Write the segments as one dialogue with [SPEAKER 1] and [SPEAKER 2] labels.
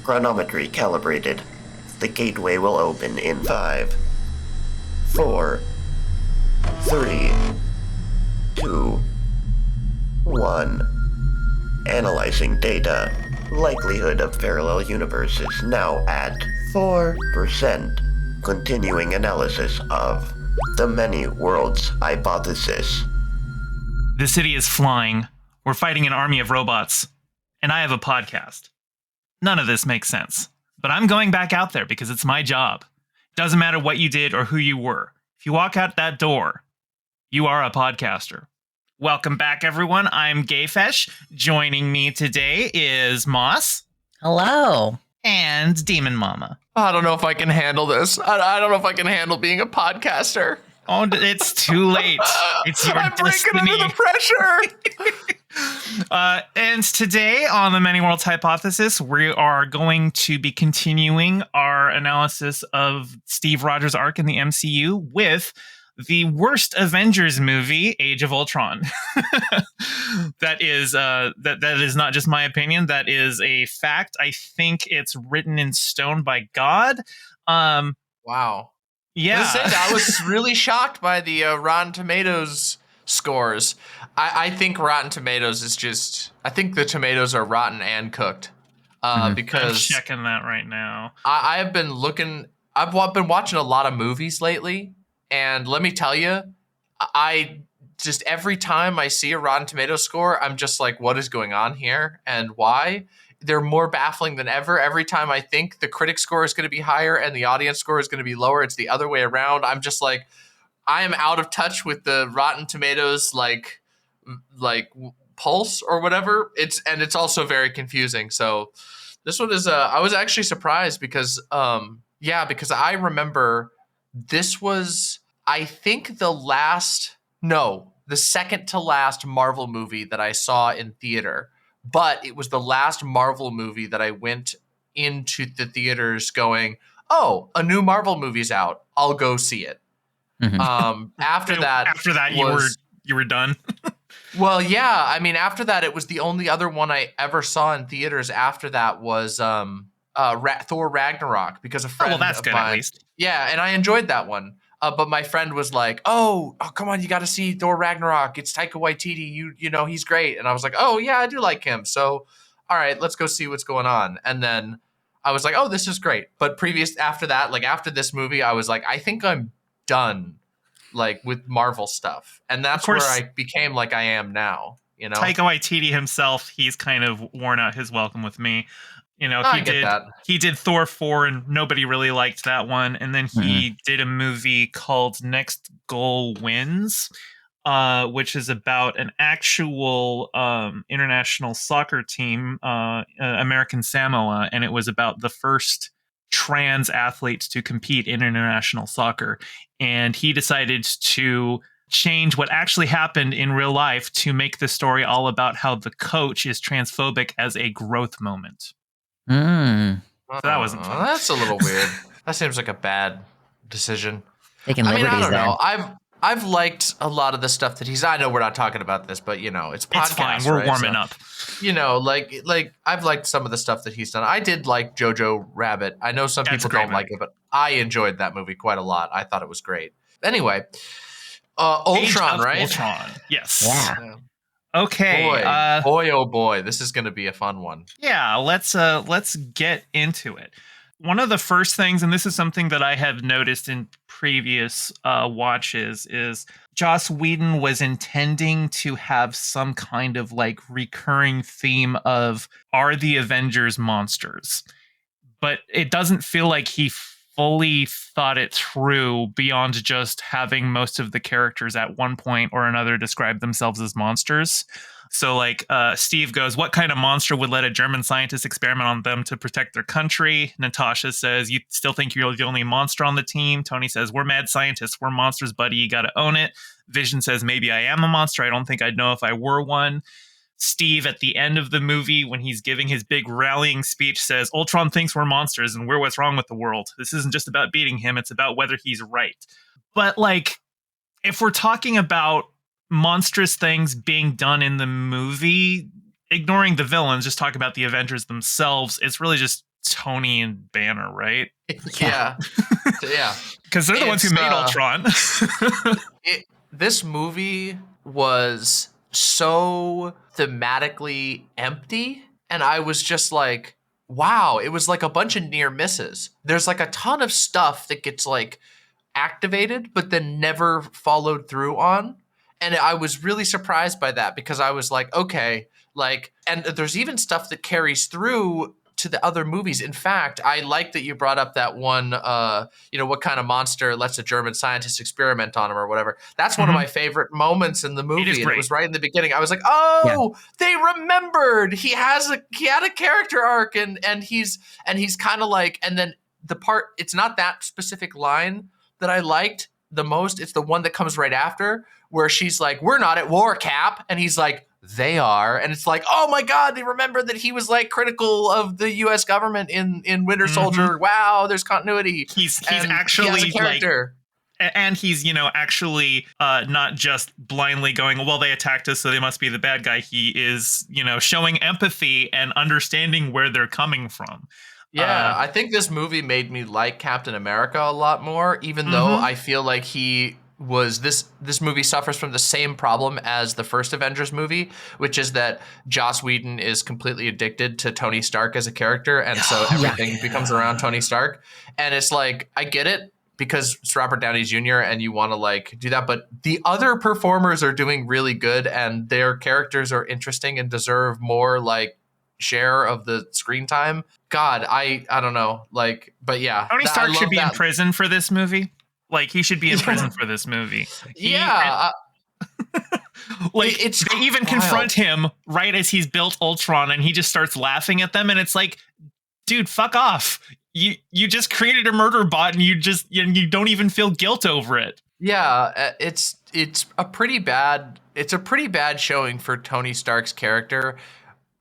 [SPEAKER 1] Chronometry calibrated. The gateway will open in 5, 4, 3, 2, 1. Analyzing data. Likelihood of parallel universes now at 4%. Continuing analysis of the many worlds hypothesis.
[SPEAKER 2] The city is flying. We're fighting an army of robots. And I have a podcast. None of this makes sense. But I'm going back out there because it's my job. Doesn't matter what you did or who you were. If you walk out that door, you are a podcaster. Welcome back, everyone. I'm Gayfesh. Joining me today is Moss.
[SPEAKER 3] Hello.
[SPEAKER 2] And DemonMama.
[SPEAKER 4] I don't know if I can handle this. I don't know if I can handle being a podcaster.
[SPEAKER 2] Oh, it's too late. It's your
[SPEAKER 4] I'm
[SPEAKER 2] destiny.
[SPEAKER 4] breaking under the pressure.
[SPEAKER 2] And today on the Many Worlds Hypothesis, we are going to be continuing our analysis of Steve Rogers' arc in the MCU with the worst Avengers movie, Age of Ultron. That is not just my opinion. That is a fact. I think it's written in stone by God.
[SPEAKER 4] Wow.
[SPEAKER 2] Yeah.
[SPEAKER 4] I was really shocked by the Rotten Tomatoes scores. I think Rotten Tomatoes is just... I think the tomatoes are rotten and cooked. Because...
[SPEAKER 2] I'm checking that right now.
[SPEAKER 4] I have been looking... I've been watching a lot of movies lately. And let me tell you, I just... Every time I see a Rotten Tomatoes score, I'm just like, what is going on here? And why? They're more baffling than ever. Every time I think the critic score is going to be higher and the audience score is going to be lower, it's the other way around. I'm just like, I am out of touch with the Rotten Tomatoes like pulse or whatever. It's also very confusing. So this one is I was actually surprised because because I remember this was, I think, the second to last Marvel movie that I saw in theater. But it was the last Marvel movie that I went into the theaters going, oh, a new Marvel movie's out. I'll go see it. Mm-hmm. After that,
[SPEAKER 2] you were done.
[SPEAKER 4] Well, yeah. I mean, after that, it was the only other one I ever saw in theaters. After that was Thor Ragnarok because a friend.
[SPEAKER 2] Oh, well, that's
[SPEAKER 4] of
[SPEAKER 2] good
[SPEAKER 4] mine,
[SPEAKER 2] at least.
[SPEAKER 4] Yeah, and I enjoyed that one. But my friend was like, oh, come on, you got to see Thor Ragnarok. It's Taika Waititi. You know, he's great. And I was like, oh, yeah, I do like him. So, all right, let's go see what's going on. And then I was like, oh, this is great. But after that, like after this movie, I was like, I think I'm done like with Marvel stuff. And that's where I became like I am now. You know,
[SPEAKER 2] Taika Waititi himself, he's kind of worn out his welcome with me. You know, he did Thor 4 and nobody really liked that one. And then he did a movie called Next Goal Wins, which is about an actual international soccer team, American Samoa. And it was about the first trans athletes to compete in international soccer. And he decided to change what actually happened in real life to make the story all about how the coach is transphobic as a growth moment. So that wasn't fun.
[SPEAKER 4] That's a little weird. That seems like a bad decision.
[SPEAKER 3] Taking liberties
[SPEAKER 4] I don't know.
[SPEAKER 3] there.
[SPEAKER 4] I've liked a lot of the stuff that he's. I know we're not talking about this, but you know, it's podcast.
[SPEAKER 2] It's fine. We're warming up.
[SPEAKER 4] You know, like I've liked some of the stuff that he's done. I did like Jojo Rabbit. I know some people don't like it, but I enjoyed that movie quite a lot. I thought it was great. Anyway, Ultron, right?
[SPEAKER 2] Ultron. Yes.
[SPEAKER 3] Yeah.
[SPEAKER 2] Okay.
[SPEAKER 4] Boy, oh boy, this is going to be a fun one.
[SPEAKER 2] Yeah, let's get into it. One of the first things, and this is something that I have noticed in previous watches, is Joss Whedon was intending to have some kind of like recurring theme of, are the Avengers monsters? But it doesn't feel like he fully thought it through beyond just having most of the characters at one point or another describe themselves as monsters. So like Steve goes, what kind of monster would let a German scientist experiment on them to protect their country? Natasha says, you still think you're the only monster on the team? Tony says, we're mad scientists. We're monsters, buddy. You got to own it. Vision says, maybe I am a monster. I don't think I'd know if I were one. Steve, at the end of the movie, when he's giving his big rallying speech, says, Ultron thinks we're monsters and we're what's wrong with the world. This isn't just about beating him. It's about whether he's right. But like, if we're talking about monstrous things being done in the movie, ignoring the villains, just talk about the Avengers themselves, it's really just Tony and Banner, right?
[SPEAKER 4] Yeah. Yeah.
[SPEAKER 2] Because they're the ones who made Ultron.
[SPEAKER 4] This movie was so thematically empty, and I was just like, wow, it was like a bunch of near misses. There's like a ton of stuff that gets like activated but then never followed through on, and I was really surprised by that, because I was like, okay, like, and there's even stuff that carries through to the other movies. In fact, I like that you brought up that one, what kind of monster lets a German scientist experiment on him or whatever. That's one of my favorite moments in the movie. And it was right in the beginning. I was like, oh, they remembered. He had a character arc, and he's kind of like, and then the part, it's not that specific line that I liked the most. It's the one that comes right after, where she's like, we're not at war, Cap. And he's like, they are. And it's like, oh my God, they remember that he was like critical of the US government in Winter Soldier. Wow, there's continuity.
[SPEAKER 2] He's actually,
[SPEAKER 4] he has a character.
[SPEAKER 2] And he's, actually not just blindly going, well, they attacked us, so they must be the bad guy. He is, showing empathy and understanding where they're coming from.
[SPEAKER 4] Yeah, I think this movie made me like Captain America a lot more, even though I feel like this movie suffers from the same problem as the first Avengers movie, which is that Joss Whedon is completely addicted to Tony Stark as a character, and so everything becomes around Tony Stark. And it's like, I get it, because it's Robert Downey Jr. and you want to like do that, but the other performers are doing really good, and their characters are interesting and deserve more like share of the screen time. God, I don't know, like, but yeah,
[SPEAKER 2] Tony Stark should be in prison for this movie. Like, he should be in prison for this movie. Like, they even confront him right as he's built Ultron, and he just starts laughing at them, and it's like, dude, fuck off. You just created a murder bot, and you don't even feel guilt over it.
[SPEAKER 4] Yeah, it's a pretty bad showing for Tony Stark's character.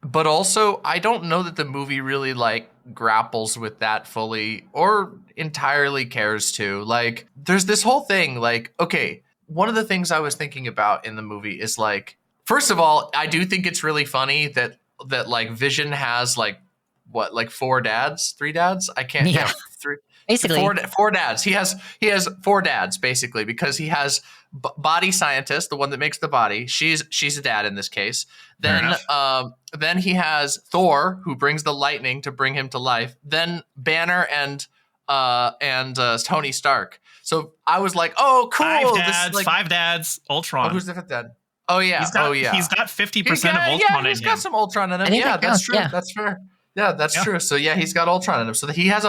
[SPEAKER 4] But also, I don't know that the movie really like grapples with that fully or entirely cares to. Like, there's this whole thing, like, okay, one of the things I was thinking about in the movie is like, first of all, I do think it's really funny that like Vision has like what, like three dads? I can't count.
[SPEAKER 3] Basically
[SPEAKER 4] four dads. He has 4 dads basically, because he has body scientist, the one that makes the body. She's a dad in this case. Then he has Thor, who brings the lightning to bring him to life. Then Banner and Tony Stark. So I was like, oh, cool.
[SPEAKER 2] 5 dads. Ultron.
[SPEAKER 4] Oh, who's the 5th dad? Oh yeah. He's got
[SPEAKER 2] 50% of Ultron in him.
[SPEAKER 4] He's got some Ultron in him. Yeah, that's true. Yeah. That's fair. Yeah, that's true. So yeah, he's got Ultron in him. So he has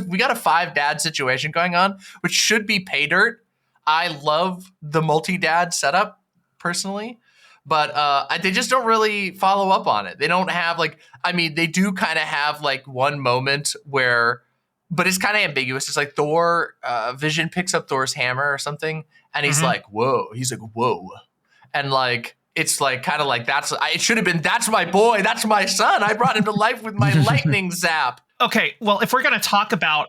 [SPEAKER 4] we got a 5 dad situation going on, which should be pay dirt. I love the multi-dad setup personally, but they just don't really follow up on it. They don't have they do kind of have like one moment where, but it's kind of ambiguous. It's like Thor, Vision picks up Thor's hammer or something, and he's like, whoa. He's like, whoa. And like, it's like kind of like it should have been, that's my boy, that's my son. I brought him to life with my lightning zap.
[SPEAKER 2] Okay, well, if we're gonna talk about,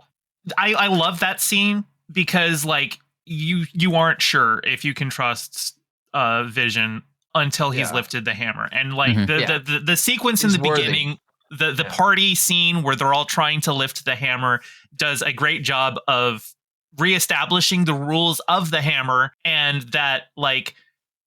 [SPEAKER 2] I love that scene because like you aren't sure if you can trust Vision until he's lifted the hammer, and like the sequence in the beginning, the party scene where they're all trying to lift the hammer does a great job of reestablishing the rules of the hammer, and that like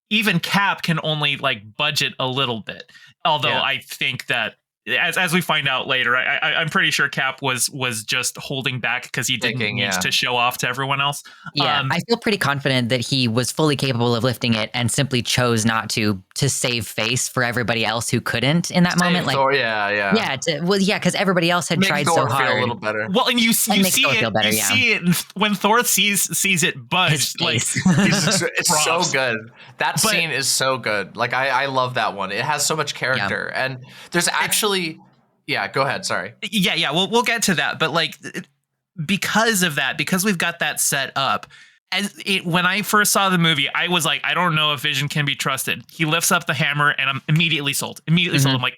[SPEAKER 2] even Cap can only like budget a little bit. Although I think that as we find out later, I'm pretty sure Cap was just holding back because he didn't need to show off to everyone else.
[SPEAKER 3] Yeah, I feel pretty confident that he was fully capable of lifting it and simply chose not to save face for everybody else who couldn't in that moment. Like,
[SPEAKER 4] Thor,
[SPEAKER 3] because everybody else had tried
[SPEAKER 4] Thor
[SPEAKER 3] so hard.
[SPEAKER 4] Feel a little better.
[SPEAKER 2] Well, and you see it when Thor sees it budge. Like,
[SPEAKER 4] it's so good. That scene is so good. Like I love that one. It has so much character, and there's actually. Yeah, go ahead. Sorry.
[SPEAKER 2] Yeah. We'll get to that. But like, because of that, because we've got that set up, when I first saw the movie, I was like, I don't know if Vision can be trusted. He lifts up the hammer, and I'm immediately sold. Sold. I'm like,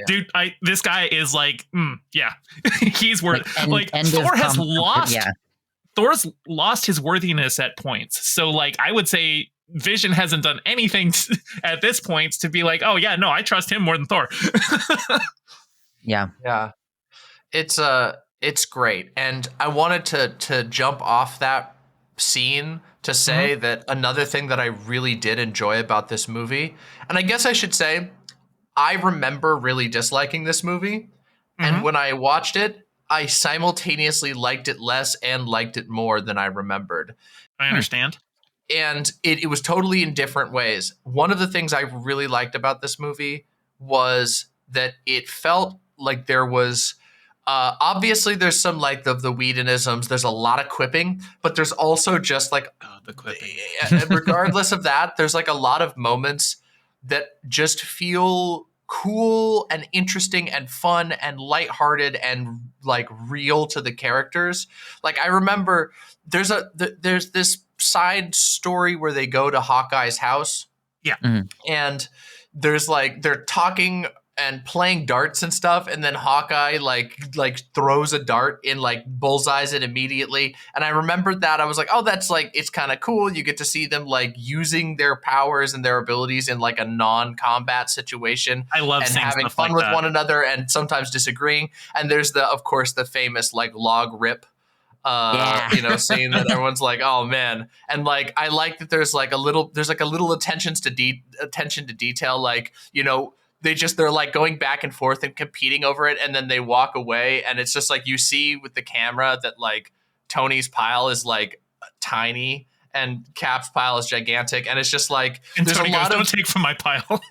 [SPEAKER 2] dude, this guy is like, he's worth. Like Thor has lost. Yeah. Thor's lost his worthiness at points. So like, I would say Vision hasn't done anything at this point to be like, oh yeah, no, I trust him more than Thor.
[SPEAKER 3] Yeah.
[SPEAKER 4] It's great. And I wanted to jump off that scene to say that another thing that I really did enjoy about this movie, and I guess I should say, I remember really disliking this movie. And when I watched it, I simultaneously liked it less and liked it more than I remembered.
[SPEAKER 2] I understand.
[SPEAKER 4] And it was totally in different ways. One of the things I really liked about this movie was that it felt like there was obviously there's some like the Whedonisms, there's a lot of quipping, but there's also just like
[SPEAKER 2] The quipping.
[SPEAKER 4] regardless of that, there's like a lot of moments that just feel cool and interesting and fun and lighthearted and like real to the characters. Like I remember there's this side story where they go to Hawkeye's house.
[SPEAKER 2] Yeah.
[SPEAKER 4] And there's like they're talking and playing darts and stuff, and then Hawkeye like throws a dart and like bullseyes it immediately. And I remembered that. I was like, oh, that's like, it's kind of cool. You get to see them like using their powers and their abilities in like a non-combat situation.
[SPEAKER 2] I love
[SPEAKER 4] and
[SPEAKER 2] seeing
[SPEAKER 4] having
[SPEAKER 2] stuff
[SPEAKER 4] fun
[SPEAKER 2] like
[SPEAKER 4] with
[SPEAKER 2] that.
[SPEAKER 4] one another and sometimes disagreeing. And there's of course the famous like log rip scene that everyone's like, oh man. And like I like that there's like a little attention to detail, like, you know, they're like going back and forth and competing over it, and then they walk away, and it's just like you see with the camera that like Tony's pile is like tiny and Cap's pile is gigantic, and it's just like
[SPEAKER 2] And
[SPEAKER 4] there's
[SPEAKER 2] Tony
[SPEAKER 4] a
[SPEAKER 2] goes,
[SPEAKER 4] lot
[SPEAKER 2] don't
[SPEAKER 4] of
[SPEAKER 2] take from my pile.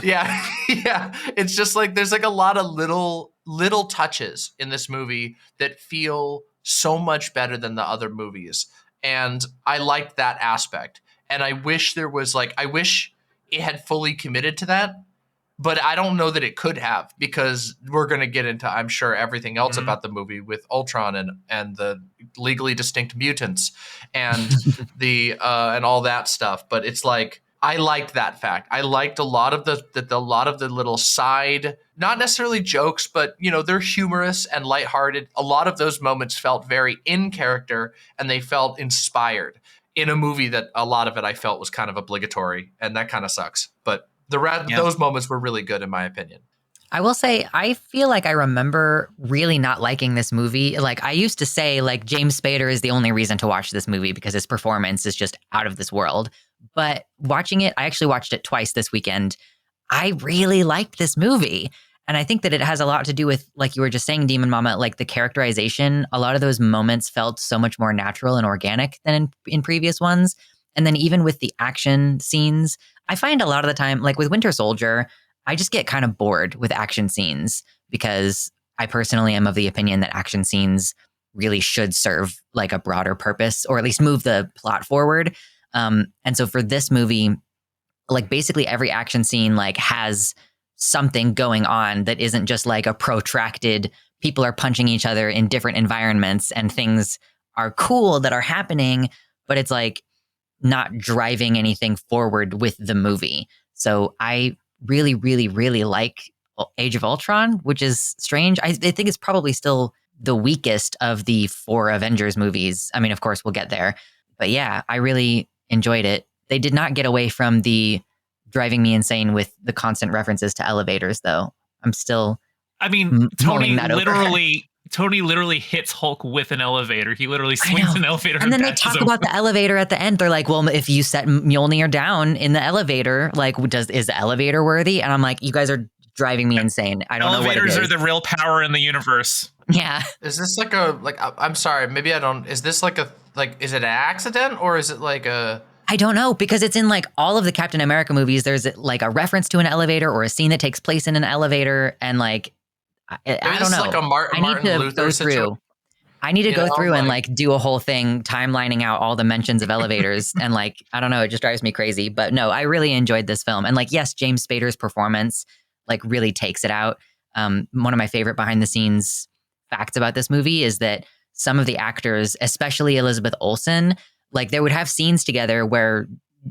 [SPEAKER 4] yeah. It's just like there's like a lot of little touches in this movie that feel so much better than the other movies, and I liked that aspect. And I wish it had fully committed to that. But I don't know that it could have, because we're going to get into, I'm sure, everything else about the movie with Ultron and the legally distinct mutants and the and all that stuff. But it's like I liked that fact. I liked a lot of the little side, not necessarily jokes, but you know, they're humorous and lighthearted. A lot of those moments felt very in character, and they felt inspired in a movie that a lot of it I felt was kind of obligatory, and that kind of sucks. But those moments were really good in my opinion.
[SPEAKER 3] I will say, I feel like I remember really not liking this movie. Like I used to say, like James Spader is the only reason to watch this movie because his performance is just out of this world. But watching it, I actually watched it twice this weekend. I really liked this movie. And I think that it has a lot to do with, like you were just saying, DemonMama, like the characterization. A lot of those moments felt so much more natural and organic than in previous ones. And then even with the action scenes, I find a lot of the time, like with Winter Soldier, I just get kind of bored with action scenes because I personally am of the opinion that action scenes really should serve like a broader purpose, or at least move the plot forward. And so for this movie, like basically every action scene like has something going on that isn't just like a protracted, people are punching each other in different environments and things are cool that are happening, but it's like not driving anything forward with the movie. So I really, really, really like Age of Ultron, which is strange. I think it's probably still the weakest of the 4 Avengers movies. I mean, of course, we'll get there. But yeah, I really enjoyed it. They did not get away from the driving me insane with the constant references to elevators, though. I'm still
[SPEAKER 2] I mean,
[SPEAKER 3] mulling that over.
[SPEAKER 2] Tony literally hits Hulk with an elevator. He literally swings an elevator.
[SPEAKER 3] And then they talk about the elevator at the end. They're like, well, if you set Mjolnir down in the elevator, like, is the elevator worthy? And I'm like, you guys are driving me insane. I don't know what it is.
[SPEAKER 2] Elevators are the real power in the universe.
[SPEAKER 3] Yeah.
[SPEAKER 4] Is this like I'm sorry, maybe I don't, is this like is it an accident, or is it like a...
[SPEAKER 3] I don't know, because it's in like all of the Captain America movies. There's like a reference to an elevator or a scene that takes place in an elevator. And like, I don't know.
[SPEAKER 4] Like a Martin Luther situation.
[SPEAKER 3] I need to go through and like do a whole thing timelining out all the mentions of elevators. And like, I don't know, it just drives me crazy. But no, I really enjoyed this film. And like, yes, James Spader's performance like really takes it out. One of my favorite behind the scenes facts about this movie is that some of the actors, especially Elizabeth Olsen, like they would have scenes together where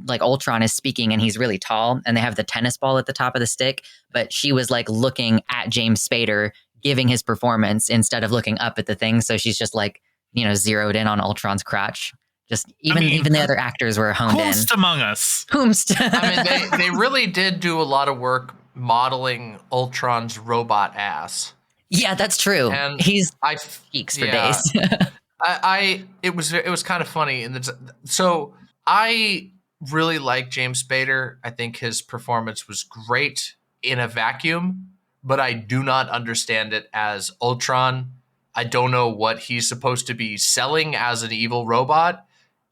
[SPEAKER 3] like Ultron is speaking and he's really tall and they have the tennis ball at the top of the stick, but she was like looking at James Spader giving his performance instead of looking up at the thing. So she's just like, you know, zeroed in on Ultron's crotch. Just even the other actors were honed in.
[SPEAKER 2] Whomst among us.
[SPEAKER 3] Whomst.
[SPEAKER 4] I mean, they really did do a lot of work modeling Ultron's robot ass.
[SPEAKER 3] Yeah, that's true.
[SPEAKER 4] And
[SPEAKER 3] He's
[SPEAKER 4] I
[SPEAKER 3] geeks for
[SPEAKER 4] yeah,
[SPEAKER 3] days.
[SPEAKER 4] it was kind of funny, and so I really like James Spader. I think his performance was great in a vacuum, but I do not understand it as Ultron. I don't know what he's supposed to be selling as an evil robot.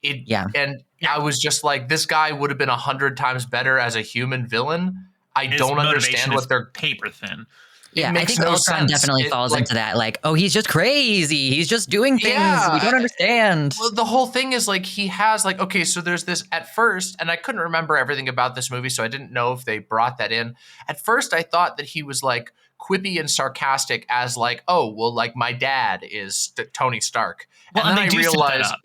[SPEAKER 3] Yeah.
[SPEAKER 4] And I was just like, this guy would have been 100 times better as a human villain. I
[SPEAKER 2] His
[SPEAKER 4] don't
[SPEAKER 2] motivation
[SPEAKER 4] understand
[SPEAKER 2] is
[SPEAKER 4] what they're.
[SPEAKER 2] paper thin.
[SPEAKER 4] It
[SPEAKER 3] Yeah, I
[SPEAKER 4] makes
[SPEAKER 3] think
[SPEAKER 4] no
[SPEAKER 3] Ultron
[SPEAKER 4] sense.
[SPEAKER 3] definitely falls
[SPEAKER 4] Like,
[SPEAKER 3] into that. Like, oh, he's just crazy. He's just doing things we don't understand.
[SPEAKER 4] Well, the whole thing is like he has like, okay, so there's this at first, and I couldn't remember everything about this movie, so I didn't know if they brought that in. At first, I thought that he was like quippy and sarcastic as like, oh, well, like my dad is Tony Stark.
[SPEAKER 2] Well,
[SPEAKER 4] and
[SPEAKER 2] and
[SPEAKER 4] then
[SPEAKER 2] they
[SPEAKER 4] I
[SPEAKER 2] do set that
[SPEAKER 4] realized,
[SPEAKER 2] up.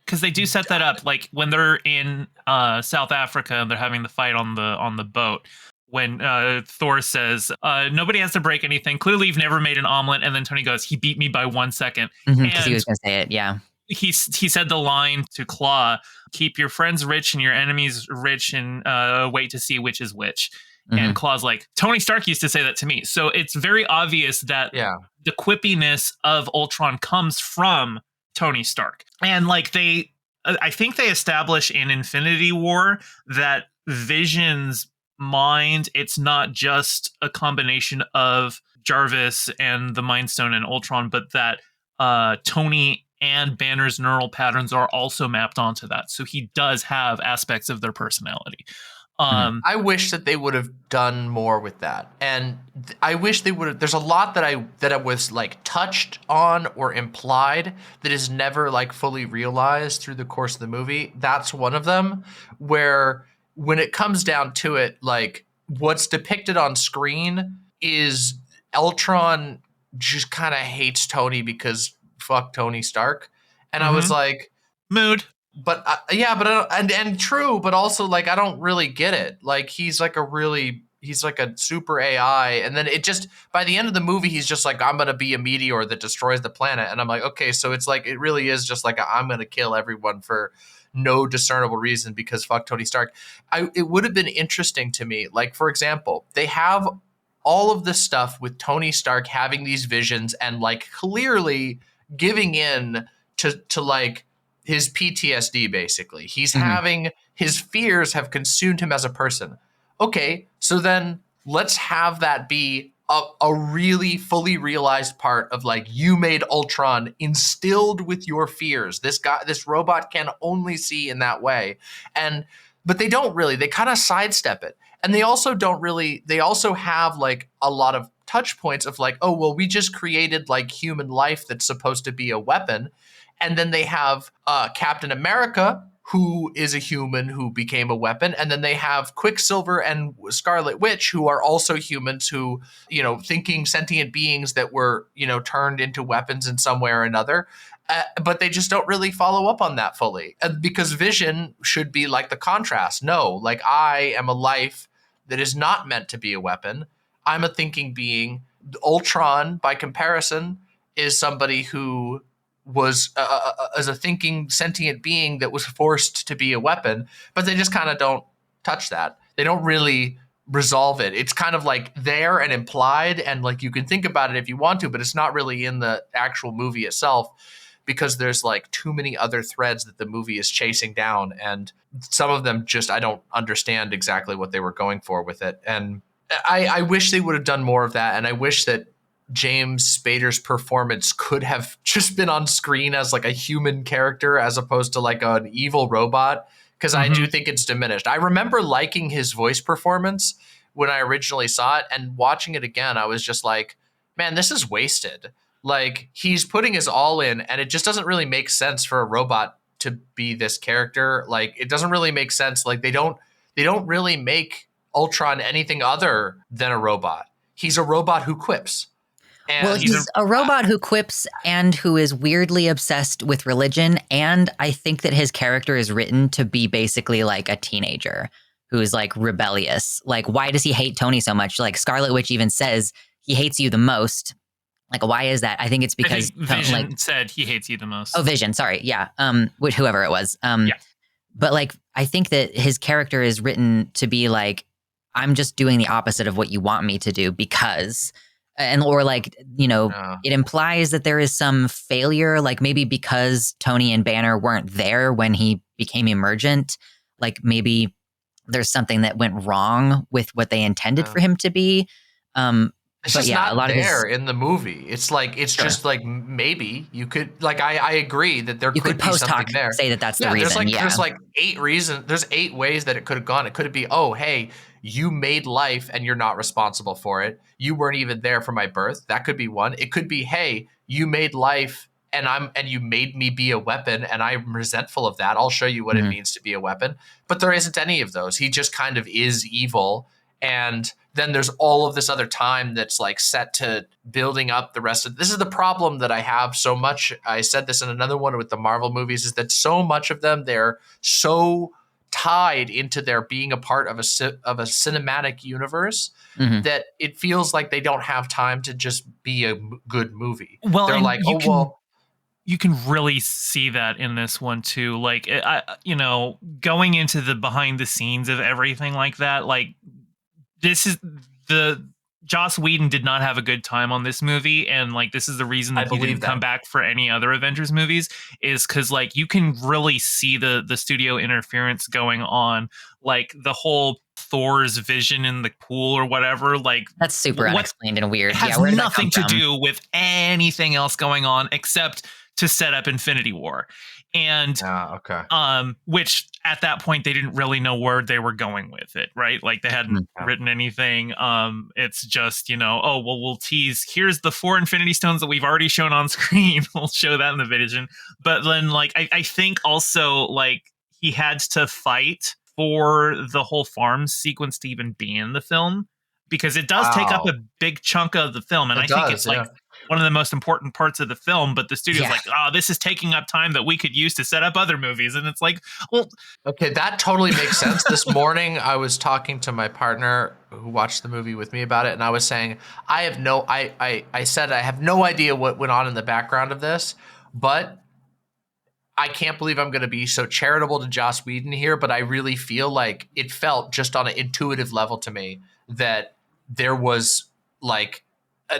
[SPEAKER 2] Because they do set that up, like when they're in South Africa and they're having the fight on the boat. When Thor says, "Nobody has to break anything. Clearly, you've never made an omelet." And then Tony goes, "He beat me by 1 second."
[SPEAKER 3] Because he
[SPEAKER 2] And
[SPEAKER 3] was going to say it. Yeah.
[SPEAKER 2] he said the line to Claw: "Keep your friends rich and your enemies rich, and wait to see which is which." And Claw's like, "Tony Stark used to say that to me." So it's very obvious that the quippiness of Ultron comes from Tony Stark. And like I think they establish in Infinity War that Vision's mind, it's not just a combination of Jarvis and the Mind Stone and Ultron, but that Tony and Banner's neural patterns are also mapped onto that. So he does have aspects of their personality.
[SPEAKER 4] I wish that they would have done more with that, and I wish they would have. There's a lot that I was like touched on or implied that is never like fully realized through the course of the movie. That's one of them, where when it comes down to it, like what's depicted on screen is Ultron just kind of hates Tony because fuck Tony Stark, and I was like,
[SPEAKER 2] mood.
[SPEAKER 4] But yeah, but and true, but also like I don't really get it. Like he's like a super AI, and then it just by the end of the movie he's just like, I'm gonna be a meteor that destroys the planet, and I'm like, okay, so it's like it really is just like I'm gonna kill everyone for no discernible reason because fuck Tony Stark. It would have been interesting to me, like for example, they have all of this stuff with Tony Stark having these visions and like clearly giving in to like his PTSD, basically. He's having his fears have consumed him as a person. Okay, so then let's have that be a really fully realized part of like you made Ultron instilled with your fears. This robot can only see in that way. But they don't really, they kind of sidestep it. And they also don't really, they also have like a lot of touch points of like, oh, well, we just created like human life that's supposed to be a weapon. And then they have Captain America, who is a human who became a weapon. And then they have Quicksilver and Scarlet Witch, who are also humans who, thinking sentient beings that were, turned into weapons in some way or another. But they just don't really follow up on that fully because Vision should be like the contrast. No, like I am a life that is not meant to be a weapon. I'm a thinking being. Ultron, by comparison, is somebody who was as a thinking sentient being that was forced to be a weapon, but they just kind of don't touch that. They don't really resolve it. It's kind of like there and implied, and like you can think about it if you want to, but it's not really in the actual movie itself because there's like too many other threads that the movie is chasing down, and some of them just I don't understand exactly what they were going for with it. And I wish they would have done more of that, and I wish that James Spader's performance could have just been on screen as like a human character as opposed to like an evil robot, because I do think it's diminished. I remember liking his voice performance when I originally saw it, and watching it again, I was just like, man, this is wasted. Like he's putting his all in, and it just doesn't really make sense for a robot to be this character. Like it doesn't really make sense. Like they don't really make Ultron anything other than a robot. He's a robot who quips. And
[SPEAKER 3] well, he's a robot who quips and who is weirdly obsessed with religion. And I think that his character is written to be basically like a teenager who is like rebellious. Like, why does he hate Tony so much? Like Scarlet Witch even says he hates you the most. Like, why is that? I think it's because
[SPEAKER 2] Vision said he hates you the most.
[SPEAKER 3] Oh, Vision. Sorry. Yeah. Whoever it was. Yeah. But like, I think that his character is written to be like, I'm just doing the opposite of what you want me to do because And or like,
[SPEAKER 4] No.
[SPEAKER 3] it implies that there is some failure, like maybe because Tony and Banner weren't there when he became emergent, like maybe there's something that went wrong with what they intended for him to be.
[SPEAKER 4] It's
[SPEAKER 3] But
[SPEAKER 4] just
[SPEAKER 3] yeah,
[SPEAKER 4] not
[SPEAKER 3] a lot of
[SPEAKER 4] there
[SPEAKER 3] his,
[SPEAKER 4] in the movie. It's like
[SPEAKER 3] Sure.
[SPEAKER 4] just like maybe you could like I agree that there
[SPEAKER 3] you
[SPEAKER 4] could
[SPEAKER 3] could
[SPEAKER 4] be
[SPEAKER 3] post
[SPEAKER 4] something
[SPEAKER 3] hoc
[SPEAKER 4] there.
[SPEAKER 3] say that that's the
[SPEAKER 4] Yeah,
[SPEAKER 3] reason.
[SPEAKER 4] there's like 8 reasons. There's 8 ways that it could have gone. It could be, oh hey, you made life and you're not responsible for it. You weren't even there for my birth. That could be one. It could be, hey, you made life and you made me be a weapon and I'm resentful of that. I'll show you what it means to be a weapon. But there isn't any of those. He just kind of is evil. And then there's all of this other time that's like set to building up the rest of this is the problem that I have so much. I said this in another one with the Marvel movies, is that so much of them, they're so tied into their being a part of a cinematic universe
[SPEAKER 3] Mhm.
[SPEAKER 4] that it feels like they don't have time to just be a good movie.
[SPEAKER 2] Well,
[SPEAKER 4] They're
[SPEAKER 2] and
[SPEAKER 4] like, oh well,
[SPEAKER 2] you can really see that in this one too. Like, going into the behind the scenes of everything like that. Like, this is the Joss Whedon did not have a good time on this movie, and like this is the reason
[SPEAKER 4] I
[SPEAKER 2] that he
[SPEAKER 4] believe
[SPEAKER 2] didn't come
[SPEAKER 4] that.
[SPEAKER 2] back for any other Avengers movies, is because like you can really see the studio interference going on, like the whole Thor's vision in the pool or whatever. Like
[SPEAKER 3] That's super
[SPEAKER 2] what
[SPEAKER 3] unexplained and weird.
[SPEAKER 2] it has
[SPEAKER 3] Yeah, where did that come
[SPEAKER 2] nothing to
[SPEAKER 3] from?
[SPEAKER 2] do with anything else going on except to set up Infinity War. And
[SPEAKER 4] okay.
[SPEAKER 2] which at that point they didn't really know where they were going with it, right? Like they hadn't written anything. It's just, oh well, we'll tease, here's the 4 Infinity Stones that we've already shown on screen. We'll show that in the vision. But then like I think also like he had to fight for the whole farm sequence to even be in the film, because it does take up
[SPEAKER 4] Wow.
[SPEAKER 2] a big chunk of the film, and
[SPEAKER 4] It
[SPEAKER 2] I think
[SPEAKER 4] does,
[SPEAKER 2] it's like
[SPEAKER 4] yeah.
[SPEAKER 2] one of the most important parts of the film. But the studio's
[SPEAKER 3] Yeah.
[SPEAKER 2] like, oh, this is taking up time that we could use to set up other movies, and it's like, well,
[SPEAKER 4] Okay, that totally makes sense. This morning, I was talking to my partner who watched the movie with me about it, and I was saying, I said I have no idea what went on in the background of this, but I can't believe I'm going to be so charitable to Joss Whedon here, but I really feel like it felt just on an intuitive level to me that there was like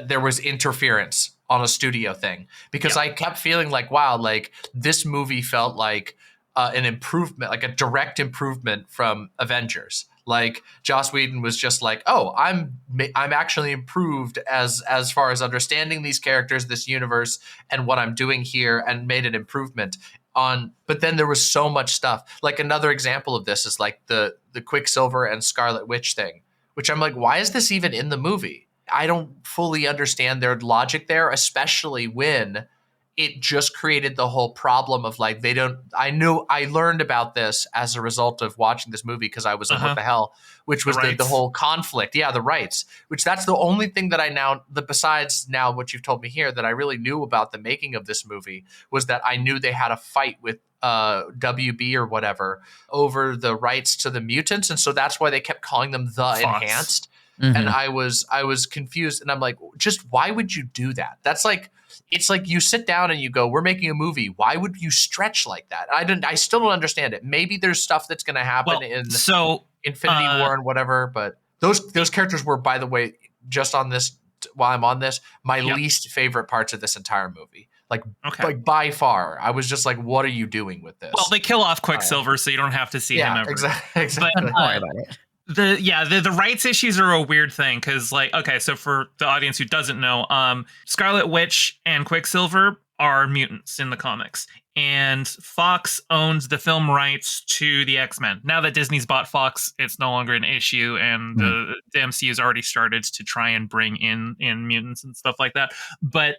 [SPEAKER 4] there was interference on a studio thing, because I kept feeling like, wow, like this movie felt like an improvement, like a direct improvement from Avengers. Like Joss Whedon was just like, oh, I'm actually improved as far as understanding these characters, this universe, and what I'm doing here, and made an improvement on. But then there was so much stuff. Like another example of this is like the Quicksilver and Scarlet Witch thing, which I'm like, why is this even in the movie? I don't fully understand their logic there, especially when it just created the whole problem of like, I learned about this as a result of watching this movie, because I was like, what the hell, which was the whole conflict. Yeah, the rights, which that's the only thing that besides now what you've told me here, that I really knew about the making of this movie, was that I knew they had a fight with WB or whatever over the rights to the mutants. And so that's why they kept calling them the
[SPEAKER 2] Fox.
[SPEAKER 4] Enhanced. And I was confused, and I'm like, just why would you do that? That's like, it's like you sit down and you go, we're making a movie. Why would you stretch like that? I still don't understand it. Maybe there's stuff that's going to happen in Infinity War and whatever, but those characters were, by the way, just on this, while I'm on this, my least favorite parts of this entire movie. Like by far, I was just like, what are you doing with this?
[SPEAKER 2] Well, they kill off Quicksilver, so you don't have to see him ever.
[SPEAKER 4] Exactly.
[SPEAKER 3] Don't worry about it.
[SPEAKER 2] The rights issues are a weird thing, because like, okay, so for the audience who doesn't know, Scarlet Witch and Quicksilver are mutants in the comics, and Fox owns the film rights to the X-Men. Now that Disney's bought Fox, it's no longer an issue, and the MCU has already started to try and bring in mutants and stuff like that. But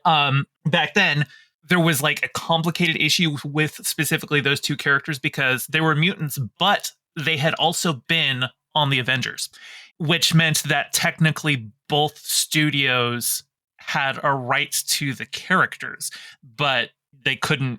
[SPEAKER 2] back then, there was like a complicated issue with specifically those two characters, because they were mutants, but they had also been on the Avengers, which meant that technically both studios had a right to the characters, but they couldn't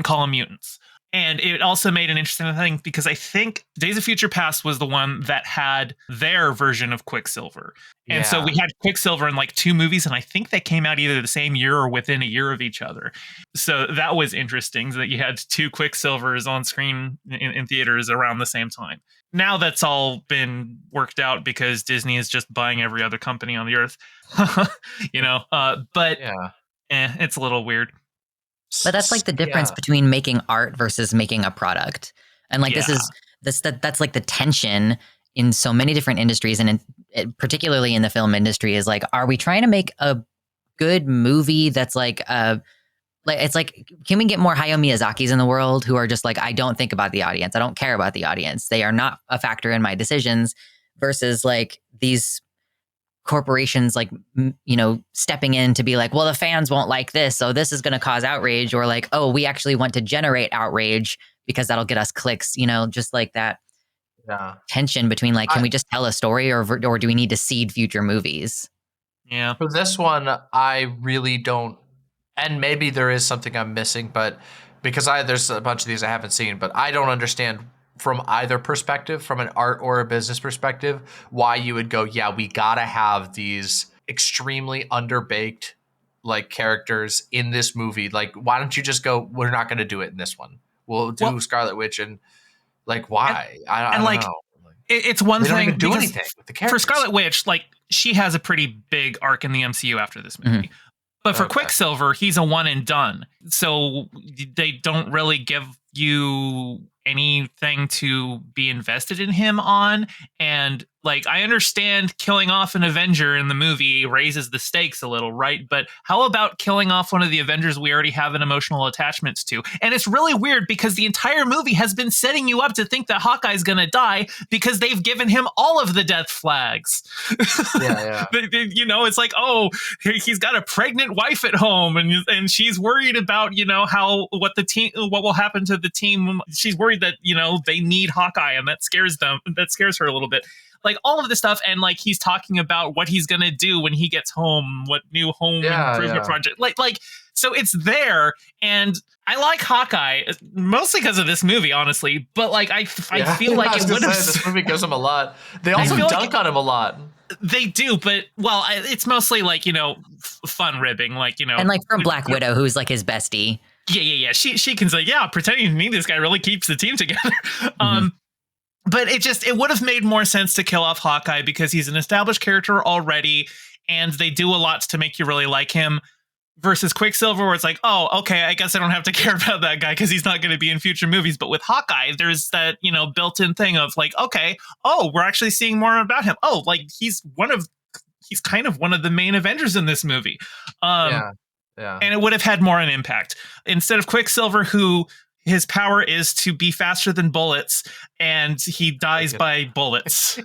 [SPEAKER 2] call them mutants. And it also made an interesting thing, because I think Days of Future Past was the one that had their version of Quicksilver. And so we had Quicksilver in like 2 movies, and I think they came out either the same year or within a year of each other. So that was interesting, that you had 2 Quicksilvers on screen in theaters around the same time. now that's all been worked out because Disney is just buying every other company on the earth. But
[SPEAKER 4] Yeah.
[SPEAKER 2] it's a little weird.
[SPEAKER 3] But that's like the difference between making art versus making a product. And like that's like the tension in so many different industries, and particularly in the film industry, is like, are we trying to make a good movie that's like it's like, can we get more Hayao Miyazakis in the world who are just like, I don't think about the audience. I don't care about the audience. They are not a factor in my decisions, versus like these corporations like, stepping in to be like, well, the fans won't like this, so this is going to cause outrage, or like, oh, we actually want to generate outrage because that'll get us clicks, just like that tension between like, can we just tell a story, or do we need to seed future movies?
[SPEAKER 2] Yeah.
[SPEAKER 4] For this one, I really don't, and maybe there is something I'm missing, but because there's a bunch of these I haven't seen, but I don't understand from either perspective, from an art or a business perspective, why you would go, yeah, we gotta have these extremely underbaked like characters in this movie. Like, why don't you just go, we're not gonna do it in this one. We'll do Scarlet Witch, and like, why? I don't know.
[SPEAKER 2] It's one
[SPEAKER 4] they
[SPEAKER 2] thing.
[SPEAKER 4] Don't even do anything with the characters.
[SPEAKER 2] For Scarlet Witch, like, she has a pretty big arc in the MCU after this movie. But for Quicksilver, he's a one and done. So they don't really give you anything to be invested in him on. And like, I understand killing off an Avenger in the movie raises the stakes a little, right? But how about killing off one of the Avengers we already have an emotional attachments to? And it's really weird because the entire movie has been setting you up to think that Hawkeye's going to die because they've given him all of the death flags.
[SPEAKER 4] Yeah.
[SPEAKER 2] It's like, oh, he's got a pregnant wife at home, and she's worried about, what will happen to the team. She's worried that, they need Hawkeye, and that scares her a little bit. Like, all of this stuff, and like, he's talking about what he's gonna do when he gets home, what new home improvement project. Like, so it's there, and I like Hawkeye mostly because of this movie, honestly. But like, I feel like it would have.
[SPEAKER 4] This movie gives him a lot. They also dunk on him a lot.
[SPEAKER 2] They do, but it's mostly like, fun ribbing, like,
[SPEAKER 3] and like from Black Widow, who's like his bestie.
[SPEAKER 2] Yeah. She can say, yeah, pretending to me this guy really keeps the team together. But it would have made more sense to kill off Hawkeye because he's an established character already, and they do a lot to make you really like him. Versus Quicksilver, where it's like, oh, okay, I guess I don't have to care about that guy because he's not going to be in future movies. But with Hawkeye, there's that, built-in thing of like, okay, oh, we're actually seeing more about him. Oh, like he's kind of one of the main Avengers in this movie. Yeah. And it would have had more an impact. Instead of Quicksilver, who his power is to be faster than bullets, and he dies by bullets.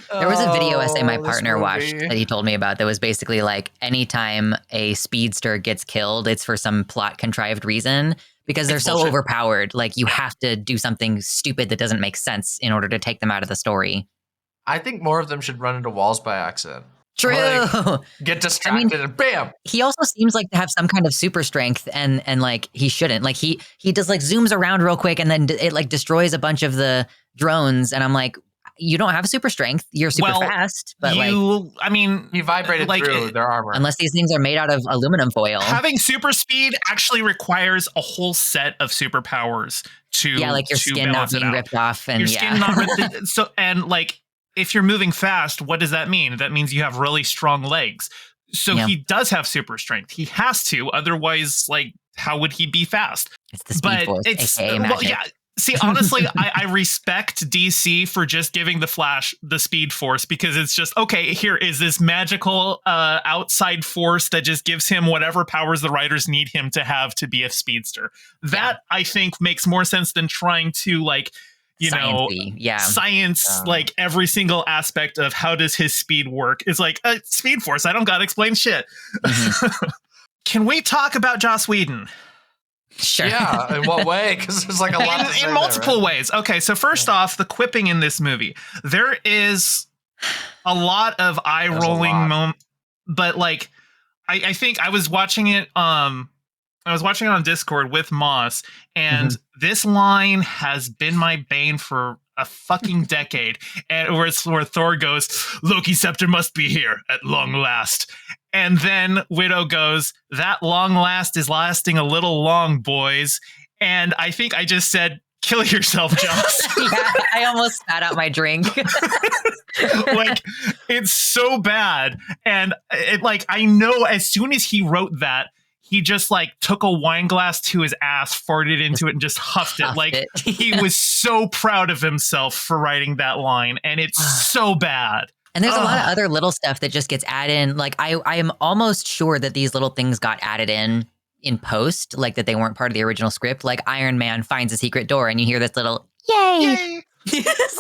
[SPEAKER 3] There was a video essay my partner watched that he told me about that was basically like, anytime a speedster gets killed, it's for some plot contrived reason because they're so overpowered. Like, you have to do something stupid that doesn't make sense in order to take them out of the story.
[SPEAKER 4] I think more of them should run into walls by accident.
[SPEAKER 3] True.
[SPEAKER 4] Like, get distracted and bam.
[SPEAKER 3] He also seems like to have some kind of super strength, and like he shouldn't. Like he does like zooms around real quick, and then it like destroys a bunch of the drones, and I'm like, you don't have super strength. You're super fast, but
[SPEAKER 4] he vibrated through their armor.
[SPEAKER 3] Unless these things are made out of aluminum foil.
[SPEAKER 2] Having super speed actually requires a whole set of superpowers to
[SPEAKER 3] like your skin not being ripped off, and
[SPEAKER 2] your skin not ripped. So and like, if you're moving fast, what does that mean? That means you have really strong legs. So he does have super strength. He has to, otherwise, like, how would he be fast?
[SPEAKER 3] It's the Speed Force, aka magic.
[SPEAKER 2] See, honestly, I respect DC for just giving the Flash the Speed Force, because it's just, okay, here is this magical outside force that just gives him whatever powers the writers need him to have to be a speedster. That, I think, makes more sense than trying to, like, science like every single aspect of how does his speed work. It's like, Speed Force, I don't gotta explain shit. Can we talk about Joss Whedon?
[SPEAKER 3] Sure.
[SPEAKER 4] Yeah, in what way? Because there's like a lot to say
[SPEAKER 2] in multiple
[SPEAKER 4] there, right?
[SPEAKER 2] ways. Okay, so first off, the quipping in this movie. There is a lot of eye-rolling moments, but like, I think I was watching it on Discord with Moss, and this line has been my bane for a fucking decade. And where Thor goes, Loki's scepter must be here at long last. And then Widow goes, that long last is lasting a little long, boys. And I think I just said, kill yourself, Joss.
[SPEAKER 3] Yeah, I almost spat out my drink.
[SPEAKER 2] Like, it's so bad. And I know as soon as he wrote that, he just like took a wine glass to his ass, farted into it, and just huffed it. Like, he was so proud of himself for writing that line. And it's so bad.
[SPEAKER 3] And there's a lot of other little stuff that just gets added in. Like, I am almost sure that these little things got added in post, like that they weren't part of the original script. Like Iron Man finds a secret door and you hear this little yay.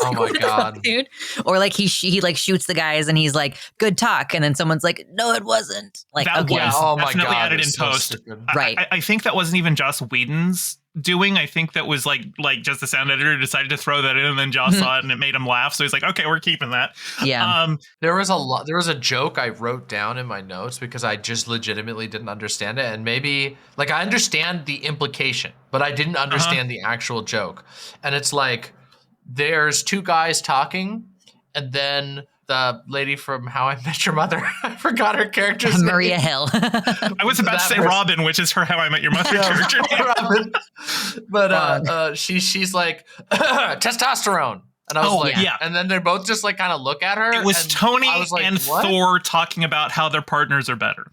[SPEAKER 4] Oh my God,
[SPEAKER 3] dude. Or like he like shoots the guys and he's like, good talk, and then someone's like, no, it wasn't. Like,
[SPEAKER 2] that
[SPEAKER 3] okay.
[SPEAKER 2] was
[SPEAKER 4] oh my
[SPEAKER 2] definitely
[SPEAKER 4] God,
[SPEAKER 2] added in
[SPEAKER 4] so
[SPEAKER 2] post.
[SPEAKER 4] stupid.
[SPEAKER 3] Right.
[SPEAKER 2] I think that wasn't even Joss Whedon's doing. I think that was like just the sound editor decided to throw that in, and then Joss saw it and it made him laugh. So he's like, okay, we're keeping that.
[SPEAKER 3] Yeah.
[SPEAKER 4] There was a joke I wrote down in my notes because I just legitimately didn't understand it. And maybe like I understand the implication, but I didn't understand the actual joke. And it's like, there's two guys talking, and then the lady from How I Met Your Mother, I forgot her character's
[SPEAKER 3] Maria
[SPEAKER 4] name.
[SPEAKER 3] Hill.
[SPEAKER 2] I was about to say Robin, which is her How I Met Your Mother character name.
[SPEAKER 4] Robin. But she's like, testosterone. And I was like,
[SPEAKER 2] yeah.
[SPEAKER 4] And then they both just like kind of look at her.
[SPEAKER 2] It was
[SPEAKER 4] and
[SPEAKER 2] Tony
[SPEAKER 4] I was like,
[SPEAKER 2] and
[SPEAKER 4] what?
[SPEAKER 2] Thor talking about how their partners are better.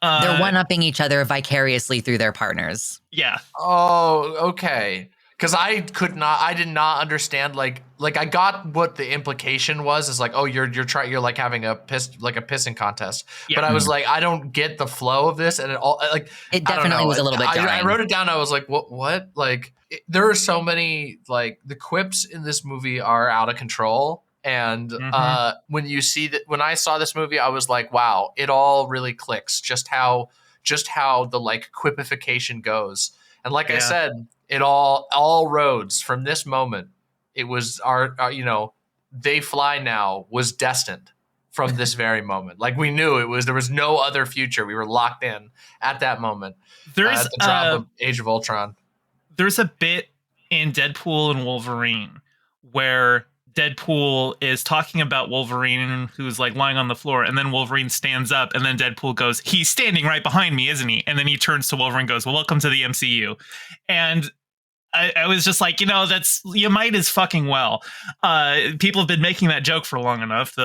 [SPEAKER 3] They're one-upping each other vicariously through their partners.
[SPEAKER 2] Yeah.
[SPEAKER 4] Oh, okay. Because I did not understand like I got what the implication was. Is like, oh, you're like having a pissing contest.
[SPEAKER 2] Yeah.
[SPEAKER 4] But I was like, I don't get the flow of this, and
[SPEAKER 3] It definitely was a little bit jarring.
[SPEAKER 4] I wrote it down. I was like, what? Like, there are so many, like, the quips in this movie are out of control. And when I saw this movie, I was like, wow, it all really clicks. Just how the like quipification goes. And like I said, it all roads from this moment. It was our They Fly Now was destined from this very moment. Like, we knew there was no other future. We were locked in at that moment.
[SPEAKER 2] There's
[SPEAKER 4] at the drop of Age of Ultron.
[SPEAKER 2] There's a bit in Deadpool and Wolverine where Deadpool is talking about Wolverine, who's like lying on the floor, and then Wolverine stands up, and then Deadpool goes, he's standing right behind me, isn't he? And then he turns to Wolverine and goes, well, welcome to the MCU. And I was just like, you might as fucking well. People have been making that joke for long enough.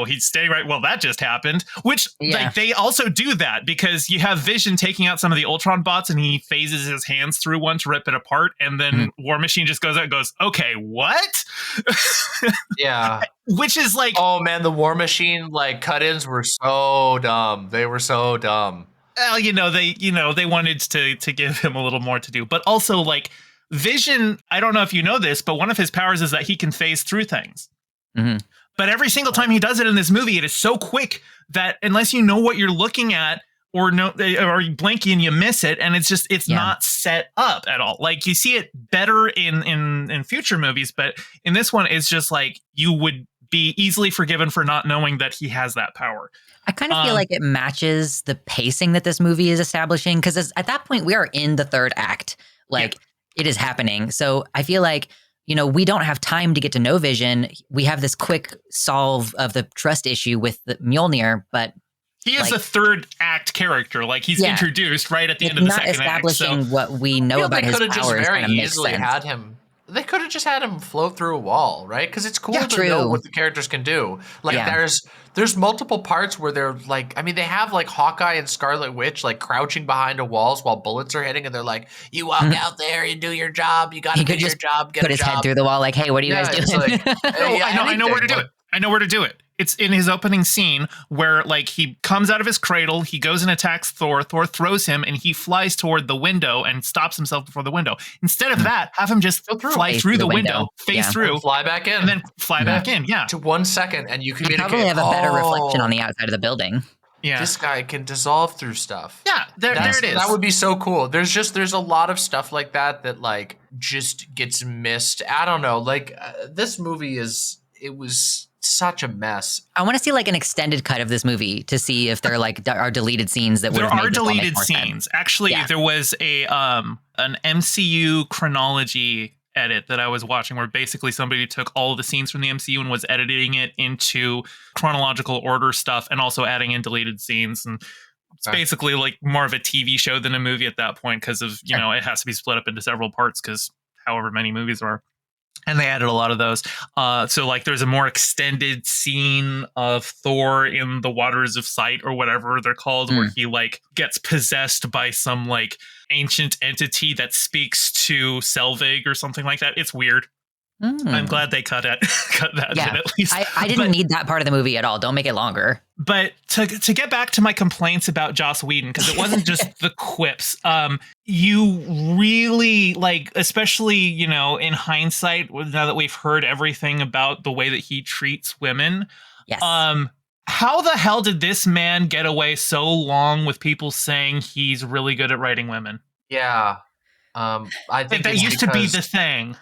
[SPEAKER 2] He's staying right. Well, that just happened. Which like they also do that because you have Vision taking out some of the Ultron bots and he phases his hands through one to rip it apart. And then War Machine just goes out and goes, okay, what?
[SPEAKER 4] Yeah.
[SPEAKER 2] Which is like,
[SPEAKER 4] oh man, the War Machine like cut-ins were so dumb. They were so dumb.
[SPEAKER 2] Well, they wanted to give him a little more to do, but also like, Vision, I don't know if you know this, but one of his powers is that he can phase through things.
[SPEAKER 3] Mm-hmm.
[SPEAKER 2] But every single time he does it in this movie, it is so quick that unless you know what you're looking at or you blink and you miss it, and it's not set up at all. Like, you see it better in future movies, but in this one, it's just like you would be easily forgiven for not knowing that he has that power.
[SPEAKER 3] I kind of feel like it matches the pacing that this movie is establishing, because at that point we are in the third act. It is happening. So I feel like, we don't have time to get to know Vision. We have this quick solve of the trust issue with the Mjolnir, but
[SPEAKER 2] he is a third act character. Like, he's introduced right at the end of the second act.
[SPEAKER 3] Establishing what we know about his powers kind of makes sense.
[SPEAKER 4] Had him. They could have just had him float through a wall, right? Because it's cool to know what the characters can do. Like, there's multiple parts where they're like, I mean, they have like Hawkeye and Scarlet Witch like crouching behind a walls while bullets are hitting, and they're like, you walk out there, you do your job, you got to do your job, get a job.
[SPEAKER 3] Put his head through the wall, like, hey, what are you guys doing?
[SPEAKER 4] Like,
[SPEAKER 2] I know where to do it. I know where to do it. It's in his opening scene where, like, he comes out of his cradle, he goes and attacks Thor, Thor throws him, and he flies toward the window and stops himself before the window. Instead of that, have him just fly through the window, phase through,
[SPEAKER 4] and fly back in.
[SPEAKER 2] And then fly back in,
[SPEAKER 4] to 1 second, and you communicate.
[SPEAKER 3] You probably have a better reflection on the outside of the building.
[SPEAKER 2] Yeah.
[SPEAKER 4] This guy can dissolve through stuff.
[SPEAKER 2] Yeah, there it is.
[SPEAKER 4] That would be so cool. There's a lot of stuff like that like just gets missed. I don't know. Like, this movie it was such a mess.
[SPEAKER 3] I want to see like an extended cut of this movie to see if there are deleted scenes that would have made
[SPEAKER 2] There are
[SPEAKER 3] this
[SPEAKER 2] deleted scenes. Actually, there was an MCU chronology edit that I was watching where basically somebody took all of the scenes from the MCU and was editing it into chronological order stuff and also adding in deleted scenes. And it's basically like more of a TV show than a movie at that point because of, it has to be split up into several parts because however many movies are. And they added a lot of those. So like there's a more extended scene of Thor in the Waters of Sight or whatever they're called, where he like gets possessed by some like ancient entity that speaks to Selvig or something like that. It's weird. I'm glad they cut that in at least.
[SPEAKER 3] I didn't need that part of the movie at all. Don't make it longer.
[SPEAKER 2] But to get back to my complaints about Joss Whedon, because it wasn't just the quips, you really like, especially, you know, in hindsight, now that we've heard everything about the way that he treats women.
[SPEAKER 3] Yes.
[SPEAKER 2] How the hell did this man get away so long with people saying he's really good at writing women?
[SPEAKER 4] Yeah. I think
[SPEAKER 2] that used to be the thing.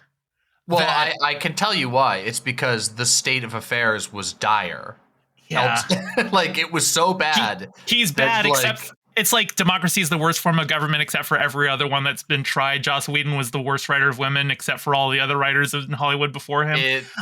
[SPEAKER 4] Well, I can tell you why. It's because the state of affairs was dire.
[SPEAKER 2] Yeah.
[SPEAKER 4] Like, it was so bad.
[SPEAKER 2] He's bad, except it's like democracy is the worst form of government except for every other one that's been tried. Joss Whedon was the worst writer of women except for all the other writers in Hollywood before him.